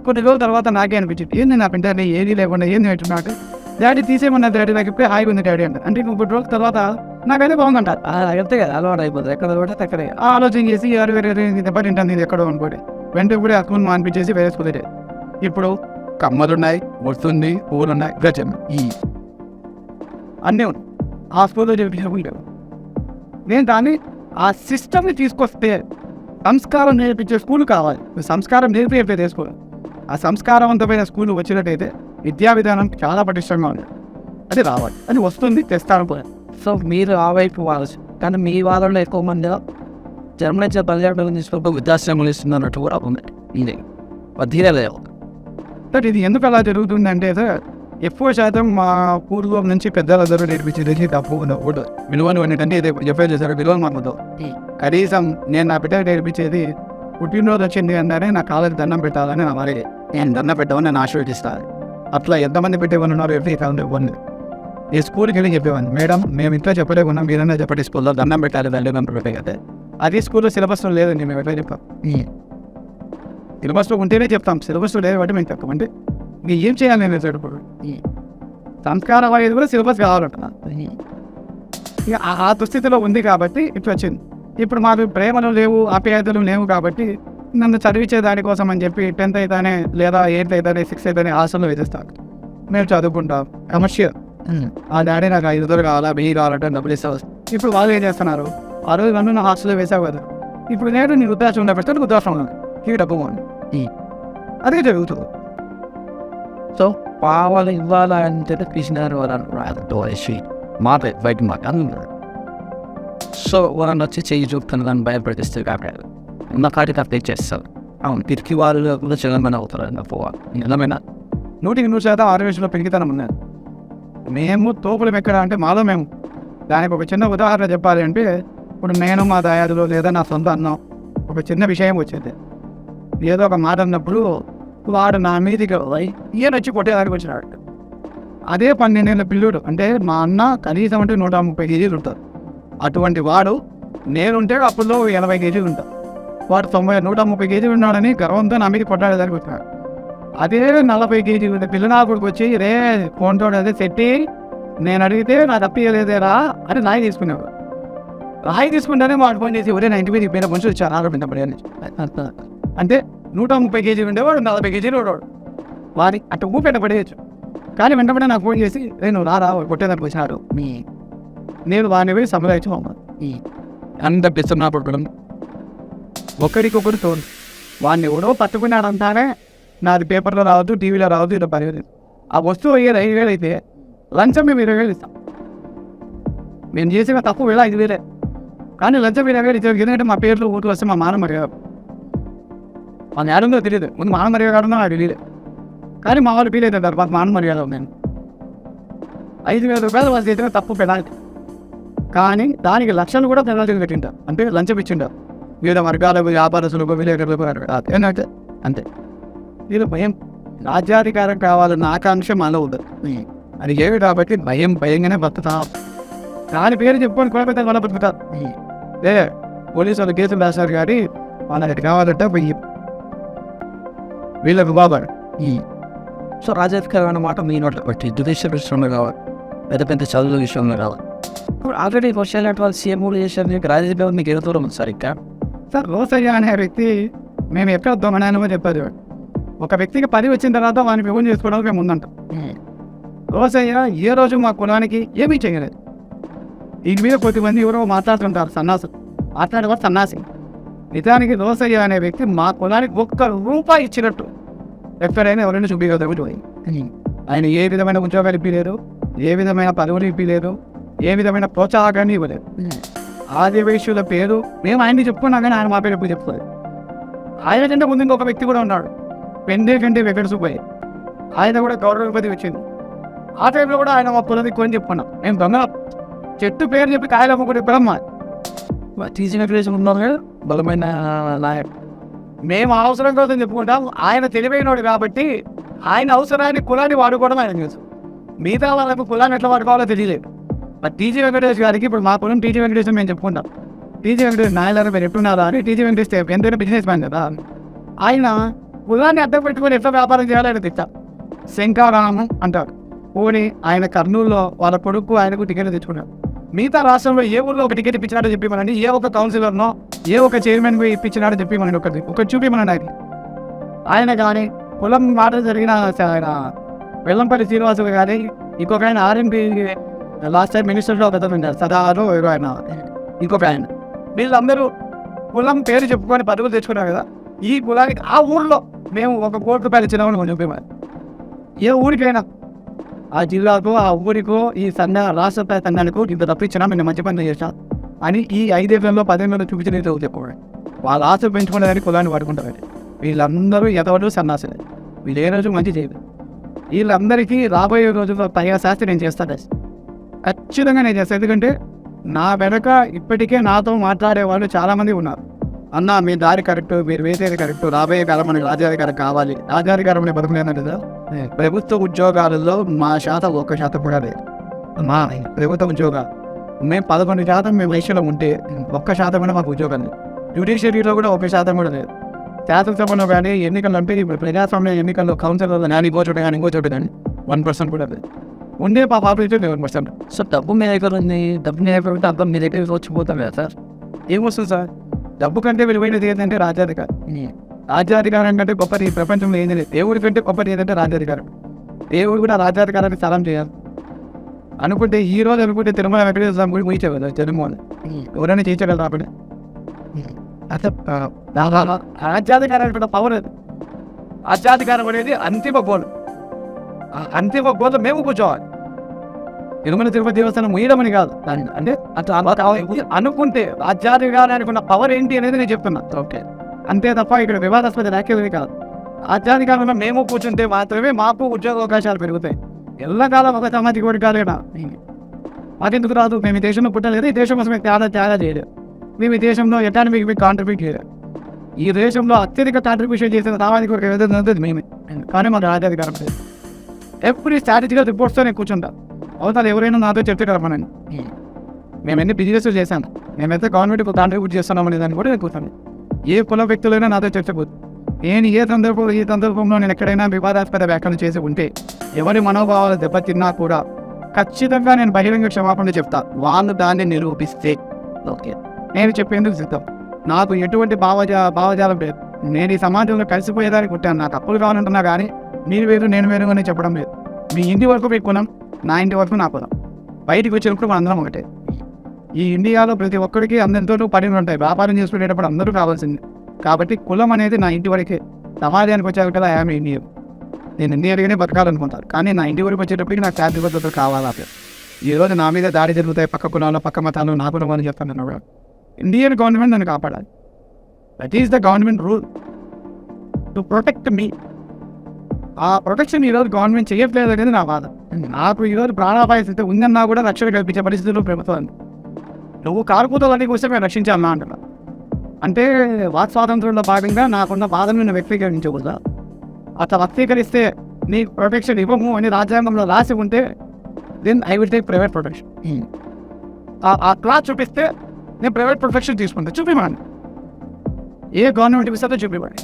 కొన్ని రోజుల తర్వాత నాకే అనిపించింది, ఏంది నా బిడ్డని ఏది లేకుండా ఏంది పెట్టున్నాడు. డాడీ తీసేయమన్నా డాడీ నాకు ఇప్పుడే హాయిగా ఉంది డాడీ అంటే. అంటే ఇంకొక రోజుల తర్వాత నాకైతే బాగుందంటారు. అంతే కదా, అలవాటు అయిపోతుంది. ఎక్కడ కూడా అక్కడే ఆలోచన చేసి వేరే దెబ్బ తింటాను ఇది ఎక్కడో అనుకోండి. వెంటనే కూడా ఆ స్కూల్ మానిపించేసి వేరే స్కూల్. ఇప్పుడు కమ్మలున్నాయి, వస్తుంది, పూలున్నాయి, గజం అన్నీ ఉన్నాయి. ఆ స్కూల్లో చెప్పేసారు. నేను దాన్ని ఆ సిస్టమ్ని తీసుకొస్తే సంస్కారం నేర్పించే స్కూల్ కావాలి. సంస్కారం నేర్పించే స్కూల్, ఆ సంస్కారవంతమైన స్కూల్ వచ్చినట్టయితే విద్యా విధానం చాలా పటిష్టంగా ఉంది. అది రావాలి, అది వస్తుంది, తెస్తాను కూడా. సో మీరు ఆ వైపు వాళ్ళు, కానీ మీ వాళ్ళలో ఎక్కువ మంది జర్మనీ పర్యాటకం తీసుకుంటూ వృద్ధాశ్రమాలు ఇస్తున్నట్టు కూడా ఉంది. ఇది తీరలేదు. బట్ ఇది ఎందుకు అలా జరుగుతుందంటే సార్, ఎక్కువ శాతం మా పూర్వం నుంచి పెద్దలందరూ నేర్పించేది తప్పు కూడా విలువలు ఏంటంటే ఇది చెప్పే చేశారు. విలువలు మనతో కనీసం నేను నా బిడ్డకు నేర్పించేది పుట్టినరోజు వచ్చింది అంటే నా కాళ్ళకి దండం పెట్టాలని నా మరి నేను దండం పెట్టామని నేను ఆశీర్వదిస్తాను. అట్లా ఎంతమంది పెట్టేవాళ్ళు ఉన్నారు ఎవరి కాలం ఇవ్వండి. ఈ స్కూల్కి వెళ్ళి చెప్పేవాడిని, మేడం మేము ఇంట్లో చెప్పలేకున్నాం, మీరన్నా చెప్పండి స్కూల్లో దండం పెట్టాలి దండం పెట్టే కదా. అది స్కూల్లో సిలబస్లో లేదండి, మేము ఎట్లా చెప్పాం. సిలబస్లో ఉంటేనే చెప్తాం, సిలబస్లో లేదు బట్టి మేము చెప్పమంటే మీరు ఏం చేయాలి నేను ఇప్పుడు సంస్కారం అనేది కూడా సిలబస్ కావాలంటున్నా. ఇక ఆ దుస్థితిలో ఉంది కాబట్టి ఇట్లా వచ్చింది. ఇప్పుడు మాకు ప్రేమలు లేవు, ఆప్యాయతలు లేవు కాబట్టి నన్ను చదివించే దానికోసం అని చెప్పి 10th అయితేనే లేదా 8th అయితేనే 6th అయితేనే హాస్టల్లో వేసేస్తాను. మేము చదువుకుంటాం కమర్షియల్. ఆ డాడీ నాకు 500 కావాలా 1000 కావాలంటే డబ్బులు ఇస్తావు. ఇప్పుడు వాళ్ళు ఏం చేస్తున్నారు, ఆ రోజు నన్ను నా హాస్టల్లో వేసావు కదా, ఇప్పుడు నేను నీ వృద్ధాశ్రమం ఉండబెడతాను, వృద్ధాశ్రమం ఇవి డబ్బు అదే జరుగుతుంది. సో పావాలు ఇవ్వాలంటే పిసినారు మాట బయట మాట అన్నారు. సో వాళ్ళని వచ్చి చెయ్యి చూపుతున్న దాన్ని భయపడిస్తారు కాబట్టి ఉన్న కాటికి అప్డేట్ చేస్తారు. అవును, తిరిగి వాళ్ళు కూడా చిన్నమైన అవుతారు. పోవాలి నిజమేనా? 100% ఆర్యవైశ్యులో పెరిగితనం ఉన్నది. మేము తోపులం ఎక్కడ అంటే మాలో మేము. దానికి ఒక చిన్న ఉదాహరణ చెప్పాలి అంటే, ఇప్పుడు నేను మా దయాదులో లేదా నా సొంత అన్నం ఒక చిన్న విషయం వచ్చేది, ఏదో ఒక మాట అన్నప్పుడు వాడు నా మీదికి ఈయన వచ్చి కొట్టేదానికి వచ్చినాడు. అదే 12 ఏళ్ళ పిల్లుడు అంటే మా అన్న కనీసం అంటే 130 కేజీలు ఉంటారు. అటువంటి వాడు నేనుంటే అప్పుడులో 80 కేజీలు ఉంటాను. వాడు 130 కేజీలు ఉన్నాడని గర్వంతో నా మీద కొట్టాడేదానికి వచ్చినాడు. అదే 40 కేజీలు ఉండే పిల్లనాకుడికి వచ్చి రే ఫోన్తో అదే సెట్టి నేను అడిగితే నా తప్పియలేదేరా అని రాయి తీసుకునేవాడు. రాయి తీసుకుంటేనే వాడు ఫోన్ చేసి ఒరే నా ఇంటి మీద పోయిన మనుషులు వచ్చారు ఆరోపించినప్పుడు అంటే 130 కేజీలు ఉండేవాడు 40 కేజీలు ఉండేవాడు. వారి అటు ఊపేట పడేయచ్చు. కానీ వెంటనే నాకు ఫోన్ చేసి నేను రారా కొట్టేదానికి వచ్చినాడు నేను వాడిని పోయి సంప్రదించి అంత పిస్తున్నా పడుకోవడం ఒకరికొకరు తోడు. వాడిని ఎవడో పట్టుకున్నాడంటానే నాది పేపర్లో రావద్దు, టీవీలో రావద్దు, ఇలా పర్లేదు. ఆ వస్తువు అయ్యేది 5,000 అయితే లంచం మేము 20,000 ఇస్తాం. మేము చేసిన తప్పు 5,000, కానీ లంచం 20,000 ఇచ్చారు. ఎందుకంటే మా పేర్లు ఊరికి వస్తే మా మాన మర్యాద మన ఏడుందో తెలియదు. ముందు మాన మర్యాద కాడుందో నాకు తెలియదు, కానీ మా వాళ్ళు ఫీల్ అవుతారు మాకు మాన మర్యాద నేను 5,000 రూపాయలు వాళ్ళు చేసిన తప్పు పెనాల్టీ. కానీ దానికి లక్షలు కూడా పెనాల్టీ పెట్టింటారు, అంటే లంచం ఇచ్చింటారు. వివిధ వర్గాలకు వ్యాపారస్తులకు విలేకరులకు ఏంటంటే అంతే. వీళ్ళు భయం రాజ్యాధికారం కావాలన్న ఆకాంక్ష మనలో ఉండదు. అది ఏమి కాబట్టి భయంగానే బతుకుతాం. దాని పేరు చెప్పుకొని కూడా వాళ్ళ బతుకుతారు. పోలీసు వాళ్ళు కేసులు రాశారు కానీ వాళ్ళకి కావాలంటే వీళ్ళకు బాబాడు. సో రాజకీయమైన మాట మీ నోట్లో బట్టి జ్యుడిషియల్ విషయంలో కావాలి, పెద్ద పెద్ద చదువుల విషయంలో కావాలి. ఇప్పుడు ఆల్రెడీ క్వశ్చన్ వాళ్ళు సీఎం కూడా చేశారు. రాజకీయ మీకు ఏ దూరం ఉంది సార్ ఇంకా సార్? రోసయ్య అనే వ్యక్తి మేము ఎక్కడ దొంగనాయనమో చెప్పేది. ఒక వ్యక్తికి 10 వచ్చిన తర్వాత వాడిని విభజన చేసుకోవడానికి మేము ముందంటాం. రోసయ్య ఏ రోజు మా కులానికి ఏమీ చేయలేదు. దీని మీద కొద్దిమంది ఎవరో మాట్లాడుతుంటారు సన్నాసులు, మాట్లాడేవారు సన్నాసి. నిజానికి రోసయ్య అనే వ్యక్తి మా కులానికి 1 రూపాయి ఇచ్చినట్టు ఎక్కడైనా ఎవరైనా చూపించగలరు. ఆయన ఏ విధమైన ఉద్యోగాలు ఇప్పలేదు, ఏ విధమైన పదవులు ఇప్పలేదు, ఏ విధమైన ప్రోత్సాహకాన్ని ఇవ్వలేదు. ఆదివేశుల పేరు మేము ఆయన్ని చెప్పుకున్నా కానీ ఆయన మా పేరు ఎప్పుడు చెప్తుంది. ఆయన కంటే ముందు ఇంకొక వ్యక్తి కూడా ఉన్నాడు, పెండే కంటే వెంకట సుబ్బయ్య. ఆయన కూడా గౌరవపతి వచ్చింది. ఆ టైంలో కూడా ఆయన మా పొలం ఎక్కువ అని చెప్పుకున్నాం. మేము దొంగ చెట్టు పేరు చెప్పి కాయలు అమ్ముకుంటే ఎప్పుడమ్మా టీచింగ్ అఫిలియేషన్ ఉన్నారు కదా బలమైన నాయకుడు. మేము అవసరం కోసం చెప్పుకుంటాం. ఆయన తెలివైనోడు కాబట్టి ఆయన అవసరాన్ని కులాన్ని వాడుకోవడం ఆయన తెలుసు. మిగతా వాళ్ళకు కులాన్ని ఎట్లా వాడుకోవాలో తెలియలేదు. బట్ టీజీ వెంకటేష్ గారికి ఇప్పుడు మా కులం టీజీ వెంకటేష్ మేము చెప్పుకుంటాం. టీజీ వెంకటేష్ నాయలారా మీరు ఎట్టున్నారా అని. టీజీ వెంకటేష్ ఎంతైనా బిజినెస్ మ్యాన్ కదా. ఆయన కులాన్ని అడ్డం పెట్టుకొని ఎట్లా వ్యాపారం చేయాలో ఆయన తెచ్చారు. శంకారామం అంటారు. పోనీ ఆయన కర్నూలులో వాళ్ళ కొడుకు ఆయనకు టికెట్ తెచ్చుకున్నారు. మిగతా రాష్ట్రంలో ఏ ఊళ్ళో ఒక టికెట్ ఇప్పించినాడో చెప్పి మనండి, ఏ ఒక్క కౌన్సిలర్నో ఏ ఒక్క చైర్మన్ ఇప్పించినాడో చెప్పి మనని ఒకటి చూపిమనండి. ఆయన కానీ కులం మాట జరిగిన ఆయన వెల్లంపల్లి శ్రీనివాసులు కానీ ఇంకొక ఆయన ఆర్ఎంపీ లాస్ట్ టైం మినిస్టర్లో ఒక అతను ఉన్నారు సదాలో ఎవరు ఆయన ఇంకొక ఆయన. వీళ్ళందరూ కులం పేరు చెప్పుకొని పదవులు తెచ్చుకున్నారు కదా. ఈ కులానికి ఆ ఊళ్ళో మేము 1 కోటి రూపాయలు ఇచ్చినామని మనం చెప్పేవారు. ఏ ఊరికైనా ఆ జిల్లాకో ఆ ఊరికో ఈ రాష్ట్ర స్థాయి సంఘానికి ఇంత తప్పించినా మేము మంచి పని చేసాం అని ఈ 5 ఏళ్లలో 10 ఏళ్ళలో చూపించిన చెప్పకూడదు. వాళ్ళ ఆశ పెంచుకునేదానికి కులాన్ని వాడుకుంటారు. వీళ్ళందరూ ఎదవలు సన్నాసులే. వీళ్ళు ఏ రోజు మంచి చేయదు. వీళ్ళందరికీ రాబోయే రోజుల్లో పైగా శాస్త్రి నేను చేస్తాను, ఖచ్చితంగా నేను చేస్తాను. ఎందుకంటే నా వెనక ఇప్పటికే నాతో మాట్లాడే వాళ్ళు చాలామంది ఉన్నారు. అన్న మీ దారి కరెక్ట్, మీరు వేసేది కరెక్ట్, రాబోయే కాలం మనకి రాజ్యాధికారం కావాలి. రాజ్యాధికారం బతుకులేదంటే కదా. ప్రభుత్వ ఉద్యోగాలలో మా శాతం 1% కూడా లేదు. మా ప్రభుత్వ ఉద్యోగాలు మేము 11% మేము వయసులో ఉంటే 1% కూడా మాకు ఉద్యోగాలు. జ్యుడిషియరీలో కూడా 1% కూడా లేదు. శాసనసభలో కానీ ఎన్నికలు అంటే ఇప్పుడు ప్రజాస్వామ్య ఎన్నికల్లో కౌన్సిలర్లు కానీ ఇంకో చోట కానీ 1% కూడా లేదు. ఉండే పాపులేషన్ 11%. సో డబ్బు మీ దగ్గర ఉంది, డబ్బు మీ దగ్గర ఉంటే అర్థం మీ దగ్గర వచ్చిపోతాం కదా సార్. ఏమొస్తుంది సార్? డబ్బు కంటే విలువైనది ఏంటంటే రాజ్యాధికారం. రాజ్యాధికారం కంటే గొప్పది ఈ ప్రపంచంలో ఏంది లేదు. దేవుడి కంటే గొప్పది ఏంటంటే రాజ్యాధికారం. దేవుడు కూడా రాజ్యాధికారాన్ని సలాం చేయాలి అనుకుంటే ఈ రోజు అనుకుంటే తిరుమల వెంకటేశ్వర స్వామి కూడా ముగించే కదా జన్మని ఎవరైనా చేయించగలరు. అప్పుడే రాజ్యాధికారానికి కూడా పవర్ అది. రాజ్యాధికారం అనేది అంతిమ గోల్. అంతిమ గోల్ మేము కూర్చోవాలి. తిరుమల తిరుపతి దేవస్థానం ముయ్యడమని కాదు దాన్ని, అంటే అనుకుంటే రాజ్యాధికారానికి ఉన్న పవర్ ఏంటి అనేది నేను చెప్తున్నా. ఓకే, అంతే తప్ప ఇక్కడ వివాదాస్పద వ్యాఖ్యలు కాదు. రాజ్యాధికారంలో మేము కూర్చుంటే మాత్రమే మాకు ఉద్యోగ అవకాశాలు పెరుగుతాయి. ఎల్లకాలం ఒక సామాజిక వర్గాలు కదా మాకెందుకు రాదు. మేము ఈ దేశంలో పుట్టలేదు, ఈ దేశం కోసం త్యాగా చేయలేదు. మేము ఈ దేశంలో ఎకానమీకి మీకు కాంట్రిబ్యూట్ చేయలేదు. ఈ దేశంలో అత్యధిక కాంట్రిబ్యూషన్ చేసిన సామాజిక వర్గం ఏదైతే ఉందో మేమే. కానీ మాకు రాజ్యాధికారం లేదు. ఎప్పుడు స్ట్రాటజికల్ రిపోర్ట్స్తో నేను కూర్చుంటా. అవుతారు ఎవరైనా నాతో చెప్తే కలపనండి. మేము ఎన్ని బిజినెస్ చేశాను, మేమైతే గవర్నమెంట్కి కాంట్రిబ్యూట్ చేస్తున్నాం అనే దాన్ని కూడా నేను కూర్చోను. ఏ కుల వ్యక్తులైనా నాతో చర్చపోదు. నేను ఈ సందర్భంలో నేను ఎక్కడైనా వివాదాస్పద వ్యాఖ్యలు చేసి ఉంటే, ఎవరి మనోభావాలు దెబ్బతిన్నా కూడా ఖచ్చితంగా నేను బహిరంగ క్షమాపణ చెప్తా. వాళ్ళు దాన్ని నిరూపిస్తే ఓకే, నేను చెప్పేందుకు సిద్ధం. నాకు ఎటువంటి భావజాలం లేదు. నేను ఈ సమాజంలో కలిసిపోయేదానికి పుట్టాను. నాకు తప్పులు కావాలంటున్నా కానీ మీరు వేరు నేను వేరు అని చెప్పడం లేదు. మీ ఇంటి వరకు మీ కులం, నా ఇంటి వరకు నా కులం. బయటికి వచ్చినప్పుడు మన అందరం ఒకటే. ఈ ఇండియాలో ప్రతి ఒక్కరికి అందరితో పనులు ఉంటాయి. వ్యాపారం చేసుకునేటప్పుడు అందరూ కావాల్సింది. కాబట్టి కులం అనేది నా ఇంటి వరకే. సమాజానికి వచ్చాక కదా ఐఎమ్ ఇండియన్. నేను ఇండియన్గానే బతకాలనుకుంటాను. కానీ నా ఇంటి వరకు వచ్చేటప్పటికి నాకు శాంతి భద్రతలు కావాలి. ఈరోజు నా మీద దాడి జరుగుతాయి, పక్క కులాలు పక్క మతాలు, నా కులం అని చెప్తాను. ఇండియన్ గవర్నమెంట్ నన్ను కాపాడాలి. That is the government rule to protect me. ఆ ప్రొటెక్షన్ ఈరోజు గవర్నమెంట్ చేయట్లేదు అనేది నా బాధ. నాకు ఈరోజు ప్రాణాపాయ స్థితి ఉందన్నా కూడా రక్షణ కల్పించే పరిస్థితుల్లో ప్రభుత్వం. నువ్వు కారుకూతలన్నీ కోసం మేము రక్షించాలన్నా అంటున్నా. అంటే వాక్ స్వాతంత్రంలో భాగంగా నాకున్న బాధను నేను వ్యక్తీకరించకూడదా? అట్లా వ్యక్తీకరిస్తే నీకు ప్రొటెక్షన్ ఇవ్వము అని రాజ్యాంగంలో రాసి ఉంటే then I will take private protection. ఆ క్లాస్ చూపిస్తే నేను ప్రైవేట్ ప్రొటెక్షన్ తీసుకుంటాను. చూపివ్వండి. ఏ గవర్నమెంట్ ఇస్తారో చూపివ్వండి.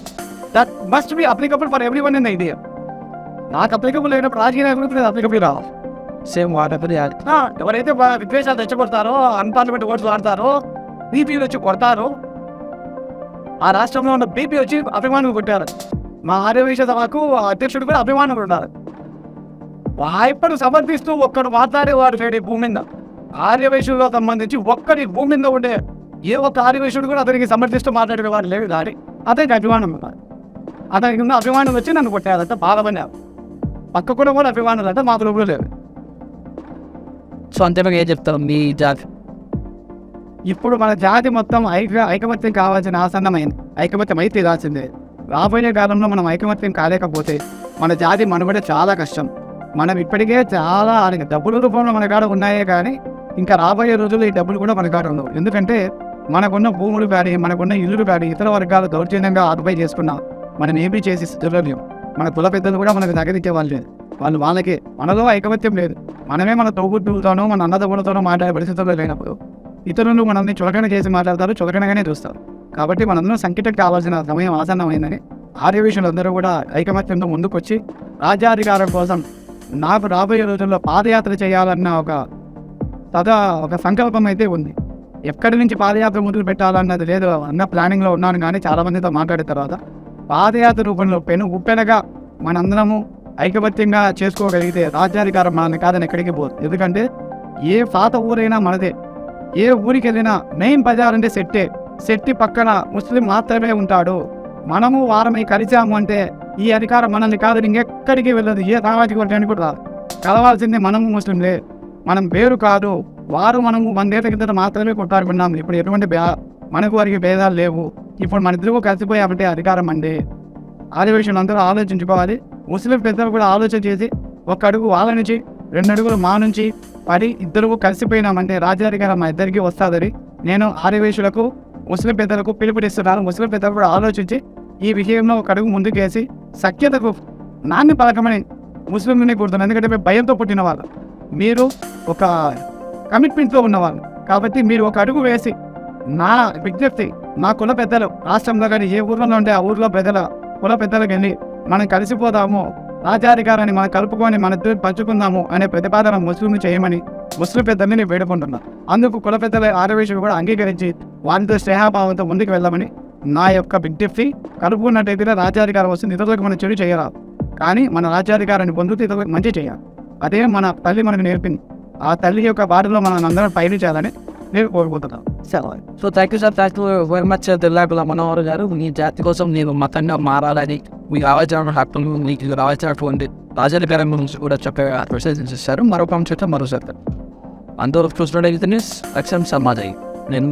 That must be applicable for everyone in the India. నాకు అప్లికబుల్ అయినప్పుడు రాజకీయ నాయకులకు నేను అప్లికబుల్ రావాలి. సేమ్ వాటర్ ఎవరైతే విద్వేషాలు తెచ్చగొడతారో, అన్పార్లమెంట్ ఓట్స్ వాడతారో, బీపీలు వచ్చి కొడతారో, ఆ రాష్ట్రంలో ఉన్న బీపీ వచ్చి అభిమానులు కొట్టారు. మా ఆర్యవైశ్య సభకు అధ్యక్షుడు కూడా అభిమానులు ఉన్నారు. వాయిప్పను సమర్థిస్తూ ఒక్కడు మాట్లాడేవాడు లేడు ఈ భూమి మీద. ఆర్యవైశ్యుల్లో సంబంధించి ఒక్కడి భూమి మీద ఉండే ఏ ఒక్క ఆర్యవైశ్యుడు కూడా అతనికి సమర్థిస్తూ మాట్లాడేవాడు లేడు. దాడి అతనికి అభిమానం ఉన్నారు. అతనికి ఉన్న అభిమానం వచ్చి నన్ను కొట్టారంట, బాధపడినారు. పక్క కూడా అభిమానులు అంటే మా లోపల లేదు. సో అంతేగా ఏం చెప్తాం మీ జాతి? ఇప్పుడు మన జాతి మొత్తం ఐకమత్యం కావాల్సిన ఆసన్నమైంది. ఐకమత్యం అయితే తీరాల్సిందే. రాబోయే కాలంలో మనం ఐకమత్యం కాలేకపోతే మన జాతి మనుగడ చాలా కష్టం. మనం ఇప్పటికే చాలా డబ్బుల రూపంలో మన కాడ ఉన్నాయే కానీ ఇంకా రాబోయే రోజుల్లో ఈ డబ్బులు కూడా మన కాడ ఉండవు. ఎందుకంటే మనకున్న భూములు కానీ, మనకున్న ఇల్లులు కానీ ఇతర వర్గాలు దౌర్జన్యంగా ఆక్యుపై చేసుకున్నాం. మనం ఏమీ చేసి స్థితిలో మన కుల పెద్దలు కూడా మనకు దగ్గరించే వాళ్ళు లేదు. వాళ్ళకి మనలో ఐకమత్యం లేదు. మనమే మన తోబుట్టులతోనో మన అన్నదమ్ములతోనో మాట్లాడే పరిస్థితుల్లో లేనప్పుడు ఇతరులు మనల్ని చులకన చేసి మాట్లాడతారు, చులకనగానే చూస్తారు. కాబట్టి మనందరం సంకటం కావాల్సిన సమయం ఆసన్నమైందని ఆర్యవైశ్యులందరూ కూడా ఐకమత్యంతో ముందుకొచ్చి రాజ్యాధికారం కోసం నాకు రాబోయే రోజుల్లో పాదయాత్ర చేయాలన్న ఒక సంకల్పం అయితే ఉంది. ఎక్కడి నుంచి పాదయాత్ర మొదలు పెట్టాలన్నది లేదు అన్న ప్లానింగ్లో ఉన్నాను. కానీ చాలామందితో మాట్లాడిన తర్వాత పాదయాత్ర రూపంలో ఉప్పెనగా మనందరము ఐకమత్యంగా చేసుకోగలిగితే రాజ్యాధికారం మనల్ని కాదని ఎక్కడికి పోదు. ఎందుకంటే ఏ పాత ఊరైనా మనదే. ఏ ఊరికి వెళ్ళినా మెయిన్ బజార్ అంటే సెట్టి పక్కన ముస్లిం మాత్రమే ఉంటాడు. మనము వారమై కలిసాము అంటే ఈ అధికారం మనల్ని కాదని ఇంకెక్కడికి వెళ్ళదు. ఏ సామాజిక వర్గానికి కూడా రాదు. కలవాల్సిందే మనము ముస్లింలే. మనం వేరు కాదు. వారు మనము మన దేశ కింద మాత్రమే కొట్టాడుకున్నాము. ఇప్పుడు ఎటువంటి మనకు వారికి భేదాలు లేవు. ఇప్పుడు మన ఇద్దరు కలిసిపోయామంటే అధికారం అండి. ఆదివేశులు అందరూ ఆలోచించుకోవాలి. ముస్లిం పెద్దలు కూడా ఆలోచన చేసి ఒక అడుగు వాళ్ళ నుంచి 2 అడుగులు మా నుంచి పడి ఇద్దరు కలిసిపోయినామంటే రాజ్యాధికారం మా ఇద్దరికి వస్తుందని నేను ఆదివేశులకు ముస్లిం పెద్దలకు పిలుపునిస్తున్నాను. ముస్లిం పెద్దలు కూడా ఆలోచించి ఈ విషయంలో ఒక అడుగు ముందుకేసి సఖ్యతకు నాన్ని పలకమని ముస్లింలని కోరుతున్నాను. ఎందుకంటే మేము భయంతో పుట్టిన వాళ్ళు, మీరు ఒక కమిట్మెంట్తో ఉన్నవాళ్ళు. కాబట్టి మీరు ఒక అడుగు వేసి నా విజ్ఞప్తి మా కుల పెద్దలు రాష్ట్రంలో కానీ ఏ ఊర్లో ఉంటే ఆ ఊర్లో కుల పెద్దలకు వెళ్ళి మనం కలిసిపోదాము, రాజ్యాధికారాన్ని మనం కలుపుకొని మన ఇద్దరు పంచుకుందాము అనే ప్రతిపాదన ముస్లింలు చేయమని ముస్లిం పెద్దల్ని నేను వేడుకుంటున్నాను. అందుకు కుల పెద్దల ఆర్యవైశ్యులు కూడా అంగీకరించి వారితో స్నేహభావంతో ముందుకు వెళ్దామని నా యొక్క విజ్ఞప్తి. కలుపుకున్నట్టయితే రాజ్యాధికారం వస్తుంది. ఇతరులకు మనం చెడు చేయరాదు, కానీ మన రాజ్యాధికారాన్ని పొందుతూ ఇతరులకు మంచి చేయాలి. అదే మన తల్లి మనకు నేర్పింది. ఆ తల్లి యొక్క బాటలో మనం అందరం పయనించాలని నేను కోరుకుంటున్నాను. So thank you sir, thank you very much Dillakula Manohar garu. మీ జాతి కోసం నేను మతంగా మారాలని, మీకు రావాల్సిన హక్కులు, మీకు రావాల్సినటువంటి రాజ్యాధికారం గురించి కూడా చెప్పే ప్రశ్నించారు. మరొక అంశంతో మరోసారి అందరూ చూసినట్టయితే లక్ష్యం సమాజం నేను